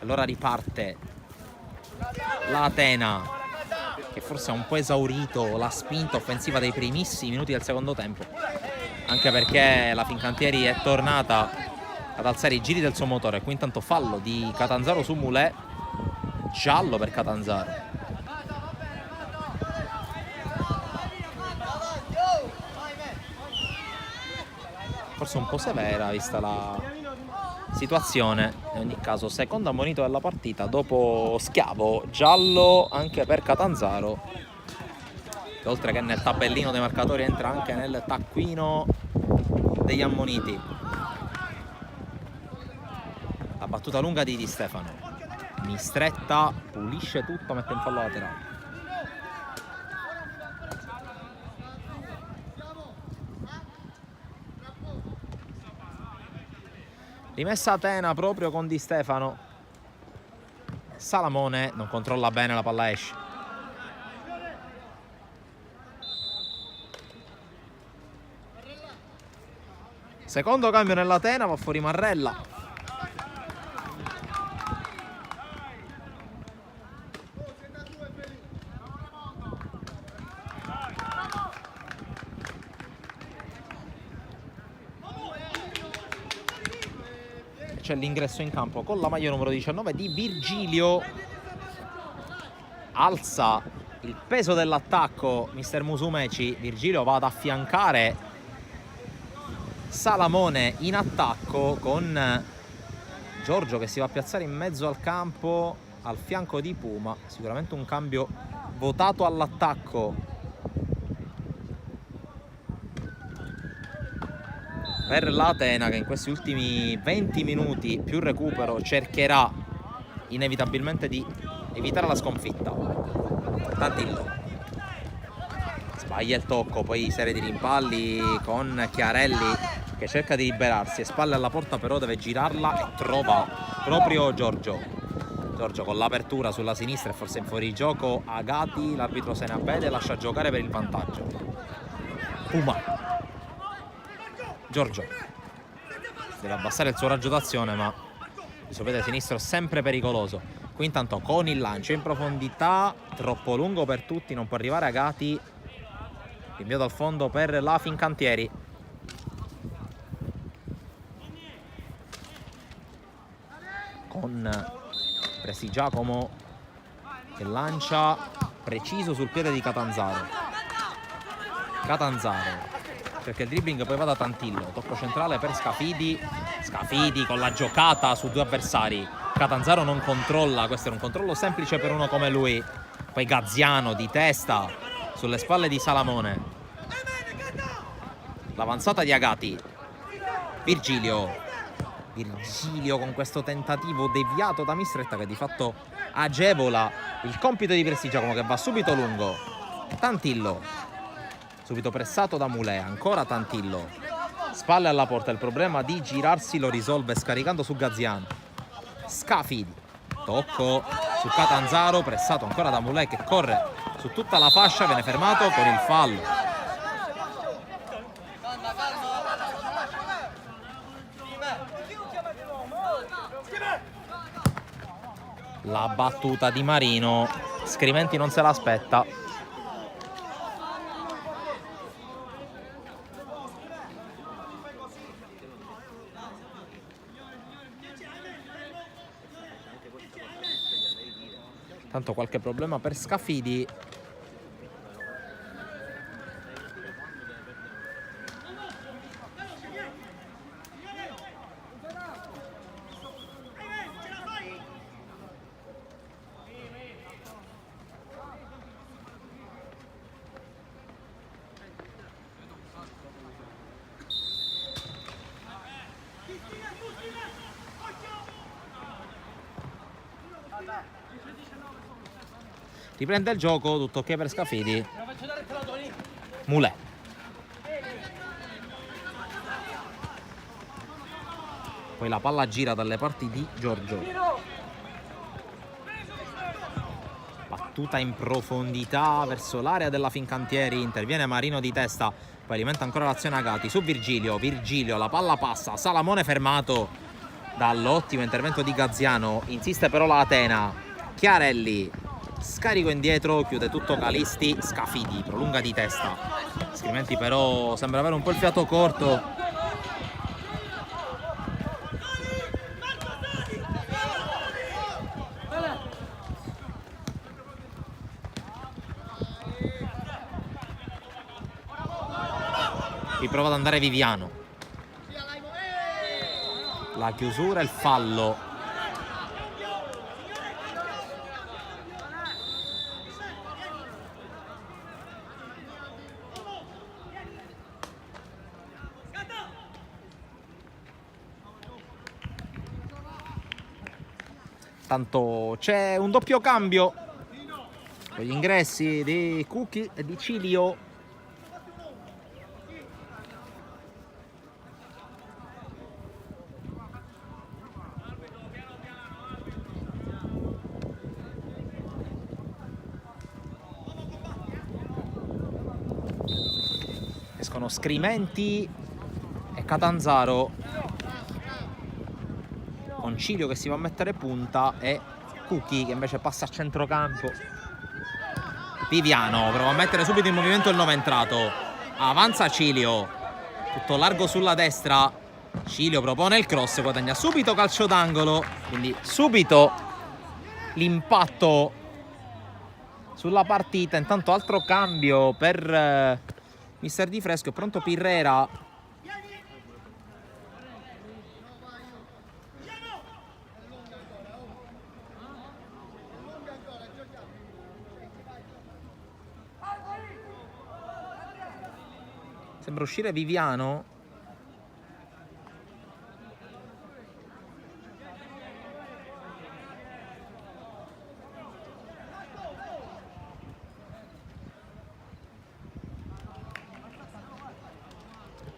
Speaker 1: Allora riparte l'Atena, che forse ha un po' esaurito la spinta offensiva dei primissimi minuti del secondo tempo, anche perché la Fincantieri è tornata ad alzare i giri del suo motore. Qui intanto fallo di Catanzaro su Mulè, giallo per Catanzaro. Forse un po' severa vista la situazione. In ogni caso secondo ammonito della partita dopo Schiavo, giallo anche per Catanzaro, che oltre che nel tabellino dei marcatori entra anche nel taccuino degli ammoniti. La battuta lunga di Di Stefano, Mistretta pulisce tutto, mette in fallo laterale. Rimessa Atena proprio con Di Stefano. Salamone non controlla bene, la palla esce. Secondo cambio nell'Atena, va fuori Marrella. C'è l'ingresso in campo con la maglia numero 19 di Virgilio. Alza il peso dell'attacco mister Musumeci. Virgilio va ad affiancare Salamone in attacco, con Giorgio che si va a piazzare in mezzo al campo al fianco di Puma. Sicuramente un cambio votato all'attacco per l'Atena, che in questi ultimi 20 minuti più recupero cercherà inevitabilmente di evitare la sconfitta. Tantillo sbaglia il tocco, poi serie di rimpalli con Chiarelli che cerca di liberarsi, spalle alla porta però deve girarla e trova proprio Giorgio con l'apertura sulla sinistra e forse in fuorigioco Agati. L'arbitro se ne avvede e lascia giocare per il vantaggio. Puma, Giorgio deve abbassare il suo raggio d'azione, ma il suo piede sinistro è sempre pericoloso. Qui intanto con il lancio in profondità, troppo lungo per tutti, non può arrivare Agati. Rinvio dal fondo per la Fincantieri. Con Prestigiacomo che lancia preciso sul piede di Catanzaro, perché il dribbling poi va da Tantillo, tocco centrale per Scafidi con la giocata su 2 avversari. Catanzaro non controlla, questo era un controllo semplice per uno come lui. Poi Gaziano di testa sulle spalle di Salamone, l'avanzata di Agati, Virgilio con questo tentativo deviato da Mistretta che di fatto agevola il compito di Prestigiacomo, che va subito lungo. Tantillo subito pressato da Mulè, ancora Tantillo, spalle alla porta. Il problema di girarsi lo risolve scaricando su Gaziano. Scafidi, tocco su Catanzaro, pressato ancora da Mulè che corre su tutta la fascia, viene fermato con il fallo. La battuta di Marino, Scriventi non se l'aspetta. Tanto qualche problema per Scafidi. Riprende il gioco, tutto ok per Scafidi. Mulè. Poi la palla gira dalle parti di Giorgio. Battuta in profondità verso l'area della Fincantieri. Interviene Marino di testa. Poi alimenta ancora l'azione Agati su Virgilio. La palla passa. Salamone fermato dall'ottimo intervento di Gaziano. Insiste però la Atena. Chiarelli. Scarico indietro, chiude tutto Calisti. Scafidi prolunga di testa. Scriventi però sembra avere un po' il fiato corto. Riprova ad andare Viviano. La chiusura e il fallo. Tanto c'è un doppio cambio con gli ingressi di Cucchi e di Cilio. Escono Scriventi e Catanzaro, con Cilio che si va a mettere punta e Cucchi che invece passa a centrocampo. Viviano prova a mettere subito in movimento il 9 entrato. Avanza Cilio, tutto largo sulla destra. Cilio propone il cross, guadagna subito calcio d'angolo, quindi subito l'impatto sulla partita. Intanto altro cambio per Mister Di Fresco, è pronto Pirrera. Sembra uscire Viviano.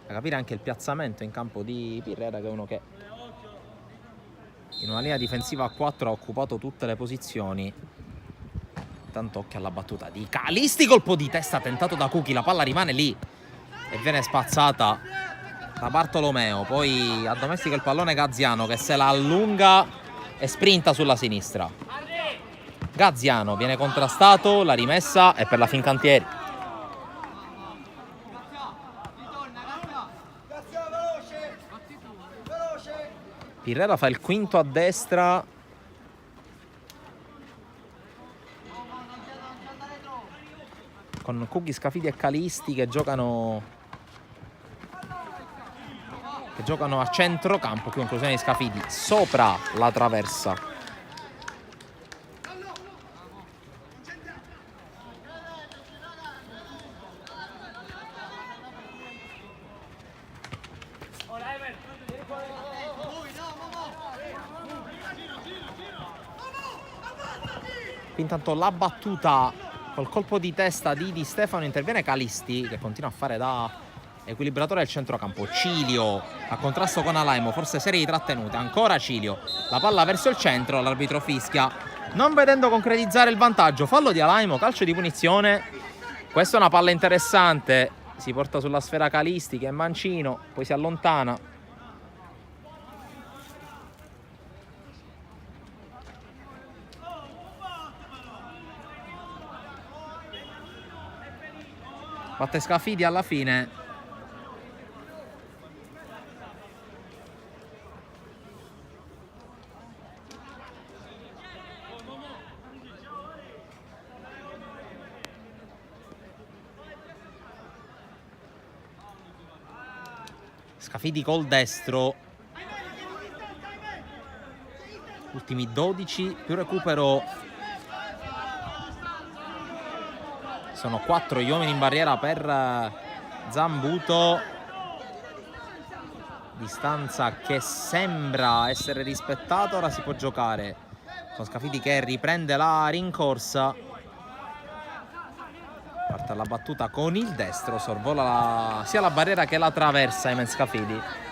Speaker 1: Da capire anche il piazzamento in campo di Pirrera, che è uno che in una linea difensiva a 4 ha occupato tutte le posizioni. Tanto occhio alla battuta di Calisti, colpo di testa tentato da Cucchi, la palla rimane lì e viene spazzata da Bartolomeo. Poi addomestica il pallone Gaziano che se la allunga e sprinta sulla sinistra. Gaziano viene contrastato, la rimessa è per la Fincantieri. Pirrera fa il quinto a destra. con Cucchi, Scafidi e Calisti che giocano a centrocampo. Qui conclusione di Scafidi sopra la traversa. Intanto la battuta col colpo di testa di Di Stefano, interviene Calisti che continua a fare da equilibratore del centrocampo. Cilio a contrasto con Alaimo, forse serie di trattenute, ancora Cilio, la palla verso il centro, l'arbitro fischia non vedendo concretizzare il vantaggio, fallo di Alaimo, calcio di punizione. Questa è una palla interessante, si porta sulla sfera Calisti che è mancino, poi si allontana. Batte Scafidi alla fine. Scafidi col destro. Ultimi 12 più recupero. Sono 4 gli uomini in barriera per Zambuto. Distanza che sembra essere rispettata. Ora si può giocare con Scafidi che riprende la rincorsa. Parte la battuta con il destro. Sorvola sia la barriera che la traversa Emen Scafidi.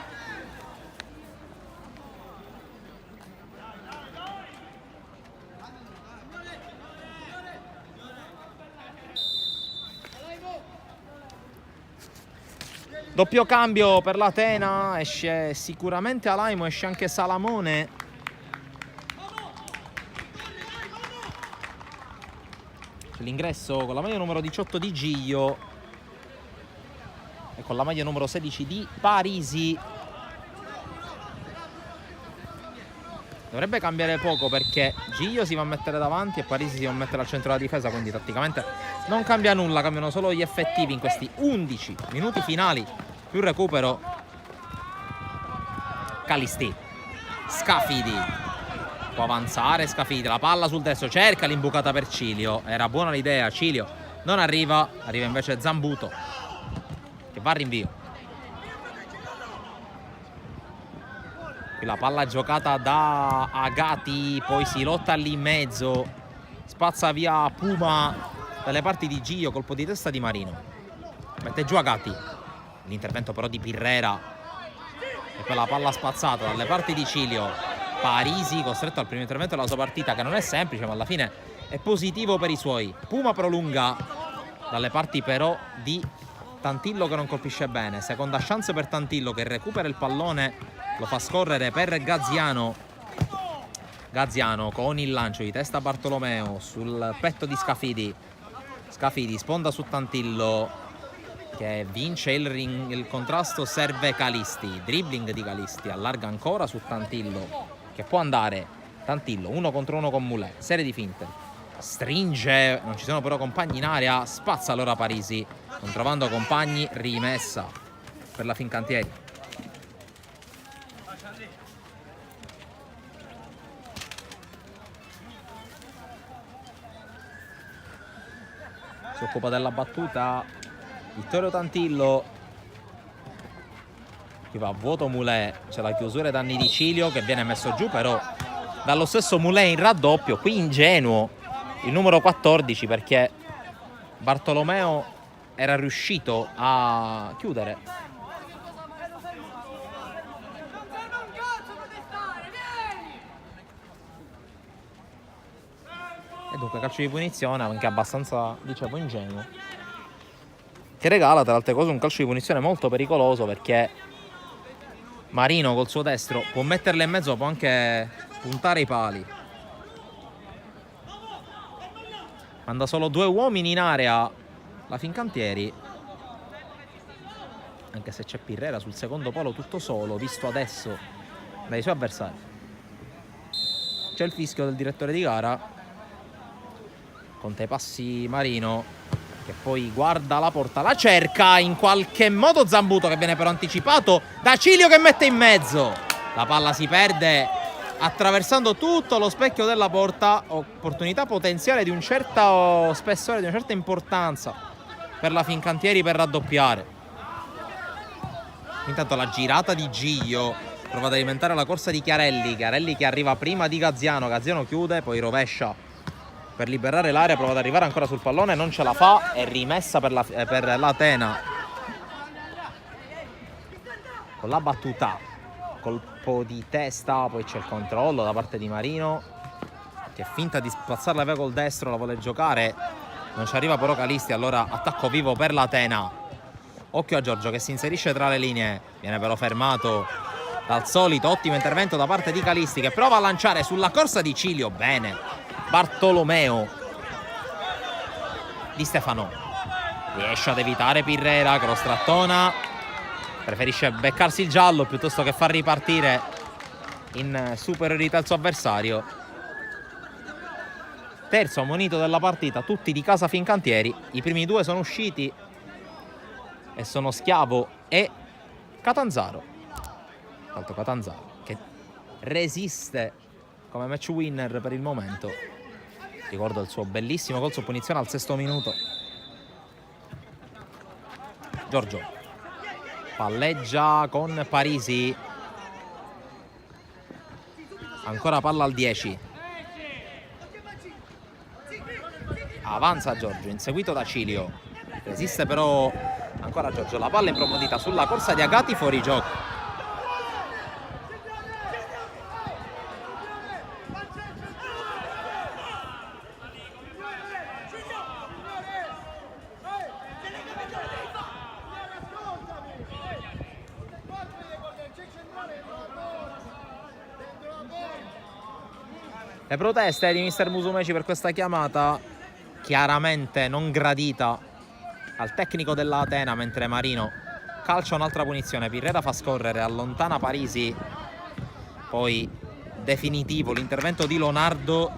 Speaker 1: Doppio cambio per l'Atena, esce sicuramente Alaimo, esce anche Salamone. C'è l'ingresso con la maglia numero 18 di Giglio e con la maglia numero 16 di Parisi. Dovrebbe cambiare poco perché Giglio si va a mettere davanti e Parisi si va a mettere al centro della difesa, quindi tatticamente non cambia nulla, cambiano solo gli effettivi in questi 11 minuti finali. Più recupero Calisti, Scafidi può avanzare, Scafidi, la palla sul destro, cerca l'imbucata per Cilio, era buona l'idea, Cilio non arriva, arriva invece Zambuto che va a rinvio. Qui la palla giocata da Agati, poi si lotta lì in mezzo, spazza via Puma dalle parti di Giglio, colpo di testa di Marino, mette giù Agati. L'intervento però di Pirrera e quella palla spazzata dalle parti di Cilio. Parisi costretto al primo intervento della sua partita, che non è semplice ma alla fine è positivo per i suoi. Puma prolunga dalle parti però di Tantillo che non colpisce bene. Seconda chance per Tantillo che recupera il pallone, lo fa scorrere per Gaziano. Gaziano con il lancio di testa Bartolomeo sul petto di Scafidi. Scafidi sponda su Tantillo che vince il contrasto, serve Calisti, dribbling di Calisti, allarga ancora su Tantillo che può andare, Tantillo 1 contro 1 con Moulet, serie di finte, stringe, non ci sono però compagni in area, spazza allora Parisi, non trovando compagni, rimessa per la Fincantieri. Si occupa della battuta Vittorio Tantillo, che va a vuoto Moulet, c'è la chiusura ai danni di Cilio che viene messo giù però dallo stesso Moulet in raddoppio, qui ingenuo il numero 14 perché Bartolomeo era riuscito a chiudere. E dunque calcio di punizione anche abbastanza, dicevo, ingenuo, che regala tra le altre cose un calcio di punizione molto pericoloso perché Marino col suo destro può metterle in mezzo, può anche puntare i pali. Manda solo 2 uomini in area la Fincantieri, anche se c'è Pirrera sul secondo palo tutto solo, visto adesso dai suoi avversari. C'è il fischio del direttore di gara, conta i passi Marino. che poi guarda la porta, la cerca in qualche modo Zambuto, che viene però anticipato da Cilio che mette in mezzo. La palla si perde attraversando tutto lo specchio della porta. Opportunità potenziale di un certo spessore, di una certa importanza per la Fincantieri per raddoppiare. Intanto la girata di Giglio prova ad alimentare la corsa di Chiarelli che arriva prima di Gaziano chiude, poi rovescia per liberare l'area, prova ad arrivare ancora sul pallone, non ce la fa, è rimessa per l'Atena con la battuta, colpo di testa, poi c'è il controllo da parte di Marino che finta di spazzarla via col destro, la vuole giocare, non ci arriva però Calisti, allora attacco vivo per l'Atena. Occhio a Giorgio che si inserisce tra le linee, viene però fermato dal solito ottimo intervento da parte di Calisti che prova a lanciare sulla corsa di Cilio, bene Bartolomeo. Di Stefano riesce ad evitare Pirrera che lo strattona, preferisce beccarsi il giallo piuttosto che far ripartire in superiorità il suo avversario. Terzo ammonito della partita, tutti di casa Fincantieri, i primi due sono usciti e sono Schiavo e Catanzaro. Tanto Catanzaro che resiste come match winner per il momento. Ricordo il suo bellissimo gol su punizione al 6° minuto. Giorgio palleggia con Parisi, ancora palla al 10, avanza Giorgio inseguito da Cilio, resiste però ancora Giorgio, la palla in profondità sulla corsa di Agati, fuori gioco. Le proteste di mister Musumeci per questa chiamata chiaramente non gradita al tecnico dell'Atena, mentre Marino calcia un'altra punizione, Pirrera fa scorrere, allontana Parisi, poi definitivo l'intervento di Leonardo.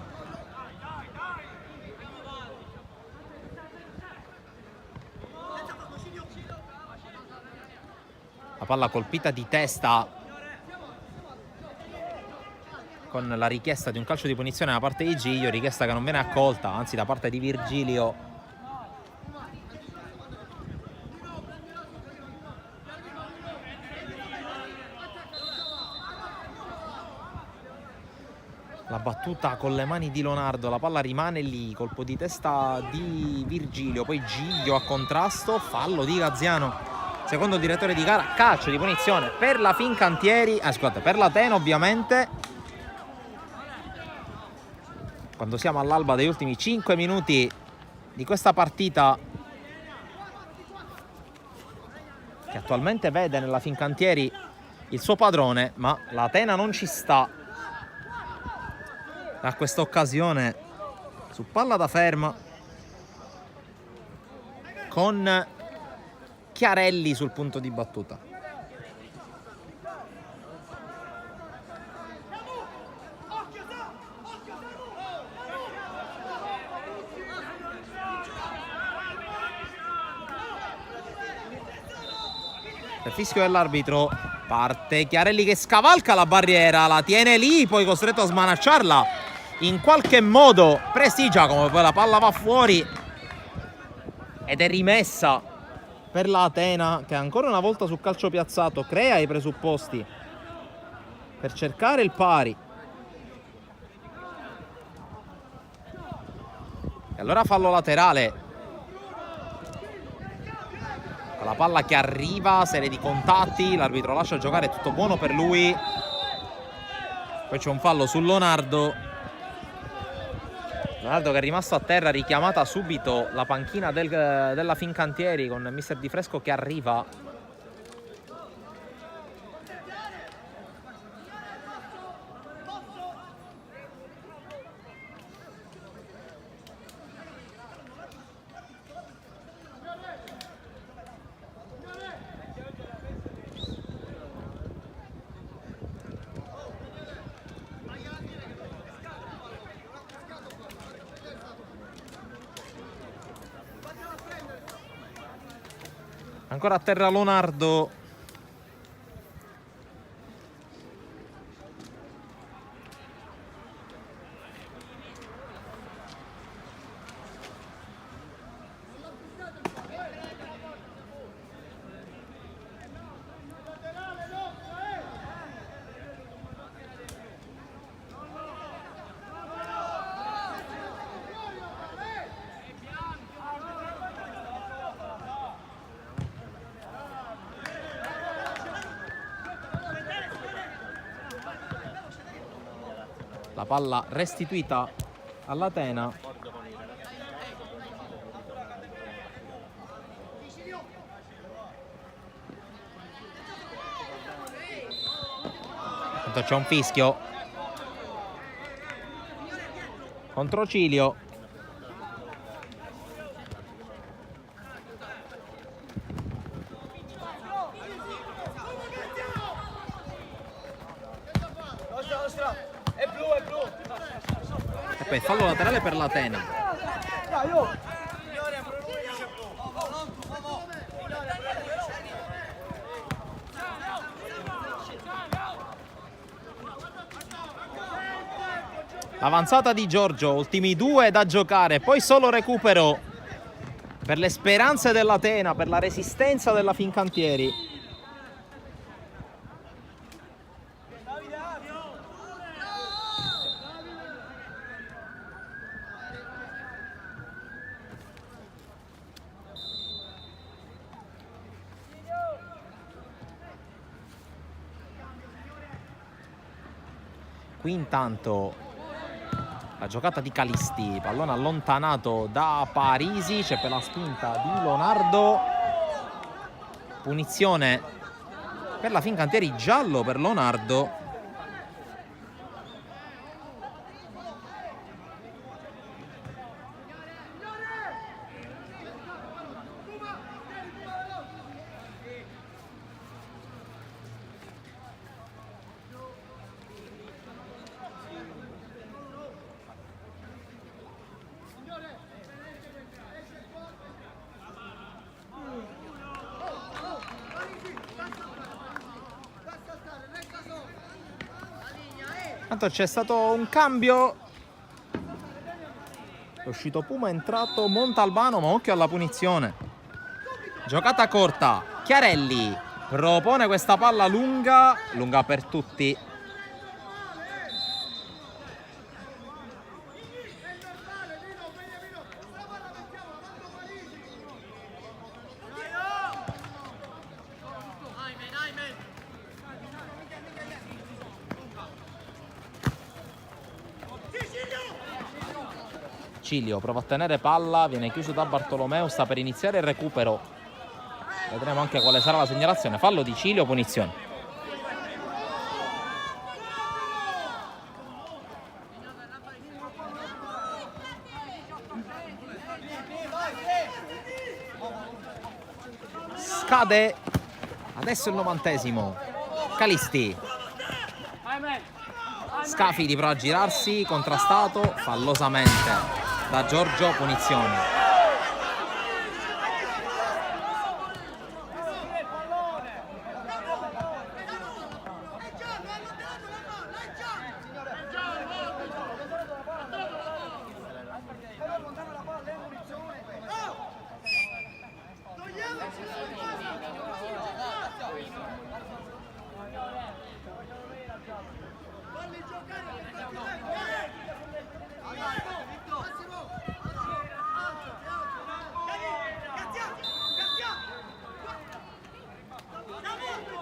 Speaker 1: La palla colpita di testa con la richiesta di un calcio di punizione da parte di Giglio, richiesta che non viene accolta, anzi da parte di Virgilio. La battuta con le mani di Leonardo, la palla rimane lì, colpo di testa di Virgilio, poi Giglio a contrasto, fallo di Gaziano, secondo il direttore di gara, calcio di punizione per la Fincantieri, scusate, per l'Atena ovviamente. Quando siamo all'alba degli ultimi 5 minuti di questa partita, che attualmente vede nella Fincantieri il suo padrone, ma l'Atena non ci sta. Da questa occasione su palla da ferma con Chiarelli sul punto di battuta. Per fischio dell'arbitro parte Chiarelli che scavalca la barriera, la tiene lì, poi costretto a smanacciarla. In qualche modo prestigia, come poi la palla va fuori ed è rimessa per l'Atena, che ancora una volta sul calcio piazzato crea i presupposti per cercare il pari. E allora fallo laterale. La palla che arriva, serie di contatti, l'arbitro lascia giocare, è tutto buono per lui. Poi c'è un fallo su Leonardo che è rimasto a terra, richiamata subito la panchina della Fincantieri con mister Di Fresco che arriva. Ancora a terra Lonardo. La palla restituita all'Atena. Intanto c'è un fischio contro Cilio. E poi fallo laterale per l'Atena. L'avanzata di Giorgio, ultimi 2 da giocare, poi solo recupero per le speranze dell'Atena, per la resistenza della Fincantieri. Qui intanto la giocata di Calisti, pallone allontanato da Parisi, c'è per la spinta di Lonardo, punizione per la Fincantieri, giallo per Lonardo. Tanto c'è stato un cambio, è uscito Puma, è entrato Montalbano, ma occhio alla punizione. Giocata corta, Chiarelli propone questa palla lunga per tutti. Cilio prova a tenere palla, viene chiuso da Bartolomeo, sta per iniziare il recupero. Vedremo anche quale sarà la segnalazione. Fallo di Cilio, punizione. Scade adesso il 90esimo. Calisti. Scafi di prova a girarsi, contrastato fallosamente da Giorgio, punizione.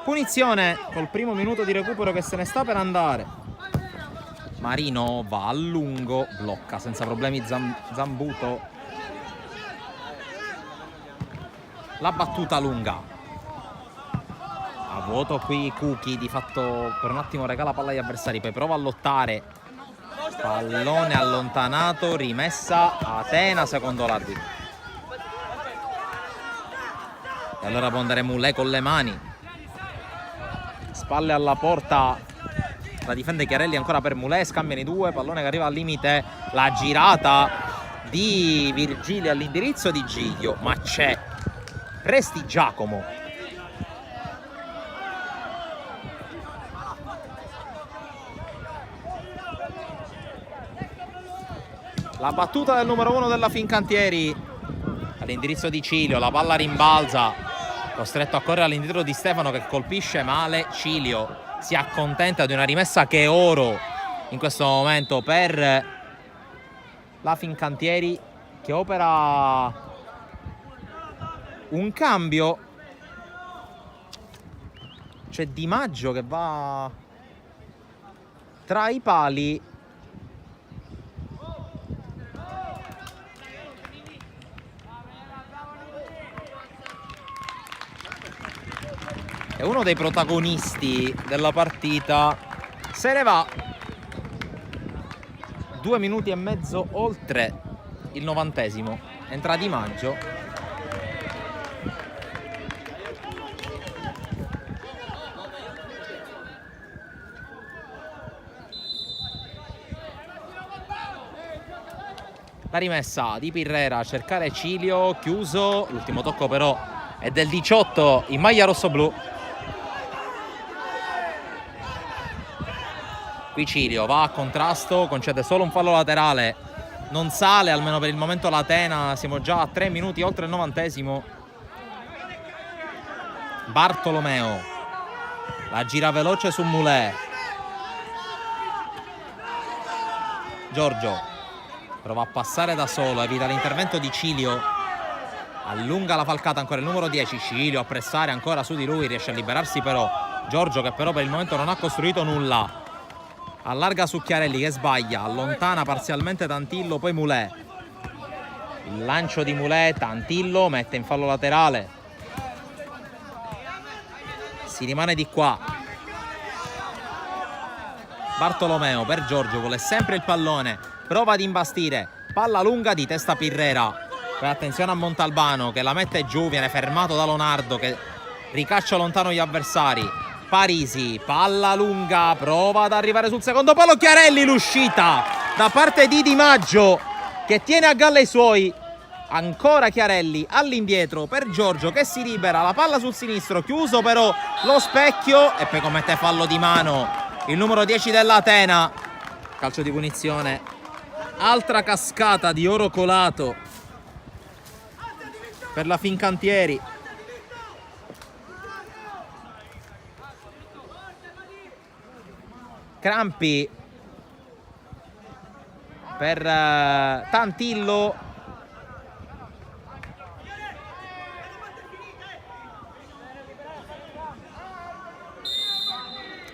Speaker 1: Punizione col primo minuto di recupero che se ne sta per andare. Marino va a lungo, blocca senza problemi Zambuto. La battuta lunga. A vuoto qui Cucchi, di fatto per un attimo regala palla agli avversari, poi prova a lottare. Pallone allontanato, rimessa Atena secondo l'arbitro. E allora può andare Mulè con le mani. Spalle alla porta, la difende Chiarelli ancora per Mulè, scambiano i due, pallone che arriva al limite, la girata di Virgilio all'indirizzo di Giglio, ma c'è Resti Giacomo. La battuta del numero 1 della Fincantieri all'indirizzo di Cilio, la palla rimbalza, costretto a correre all'indietro di Stefano che colpisce male. Cilio si accontenta di una rimessa che è oro in questo momento per la Fincantieri, che opera un cambio. C'è Di Maggio che va tra i pali. È uno dei protagonisti della partita. Se ne va 2 minuti e mezzo oltre il 90°. Entra Di Maggio. La rimessa di Pirrera a cercare Cilio, chiuso. L'ultimo tocco però è del 18 in maglia rossoblù. Qui Cilio va a contrasto, concede solo un fallo laterale, non sale almeno per il momento l'Atena. Siamo già a 3 minuti oltre il 90°. Bartolomeo la gira veloce su Mulè. Giorgio prova a passare da solo, evita l'intervento di Cilio, allunga la falcata ancora il numero 10. Cilio a pressare ancora su di lui, riesce a liberarsi però Giorgio, che però per il momento non ha costruito nulla. Allarga su Chiarelli che sbaglia, allontana parzialmente Tantillo, poi Mulè. Il lancio di Mulè, Tantillo mette in fallo laterale. Si rimane di qua. Bartolomeo per Giorgio, vuole sempre il pallone, prova ad imbastire, palla lunga di testa Pirrera. Poi attenzione a Montalbano che la mette giù, viene fermato da Lonardo che ricaccia lontano gli avversari. Parisi, palla lunga, prova ad arrivare sul secondo palo. Chiarelli, l'uscita da parte di Di Maggio che tiene a galla i suoi. Ancora Chiarelli all'indietro per Giorgio che si libera, la palla sul sinistro, chiuso però lo specchio e poi commette fallo di mano il numero 10 dell'Atena. Calcio di punizione, altra cascata di oro colato per la Fincantieri. Crampi per Tantillo.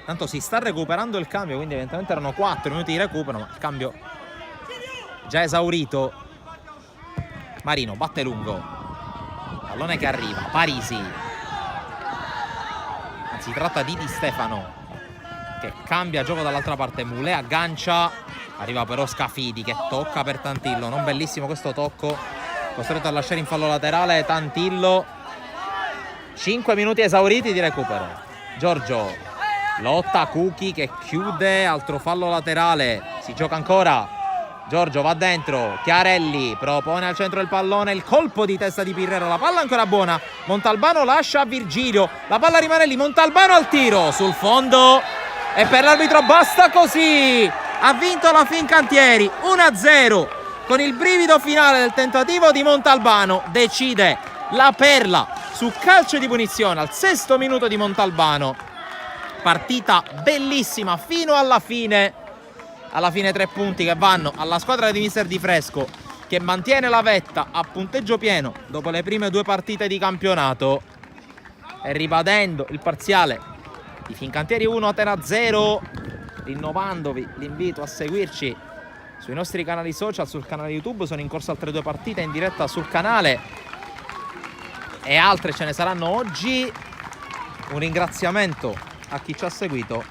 Speaker 1: Tanto si sta recuperando il cambio, quindi evidentemente erano 4 minuti di recupero, ma il cambio già esaurito. Marino batte lungo, pallone che arriva, Parisi, si tratta di Di Stefano che cambia gioco dall'altra parte. Mulè aggancia, arriva però Scafidi che tocca per Tantillo, non bellissimo questo tocco, costretto a lasciare in fallo laterale Tantillo. 5 minuti esauriti di recupero. Giorgio lotta Cucchi che chiude, altro fallo laterale, si gioca ancora. Giorgio va dentro, Chiarelli propone al centro del pallone, il colpo di testa di Pirrera, la palla ancora buona, Montalbano lascia a Virgilio, la palla rimane lì, Montalbano al tiro, sul fondo e per l'arbitro basta così. Ha vinto la Fincantieri 1-0 con il brivido finale del tentativo di Montalbano. Decide la Perla su calcio di punizione al 6° minuto di Montalbano. Partita bellissima fino alla fine. Alla fine 3 punti che vanno alla squadra di mister Di Fresco, che mantiene la vetta a punteggio pieno dopo le prime 2 partite di campionato. E ribadendo il parziale di Fincantieri 1 Atena 0, rinnovandoti l'invito a seguirci sui nostri canali social, sul canale YouTube. Sono in corso altre 2 partite in diretta sul canale e altre ce ne saranno oggi. Un ringraziamento a chi ci ha seguito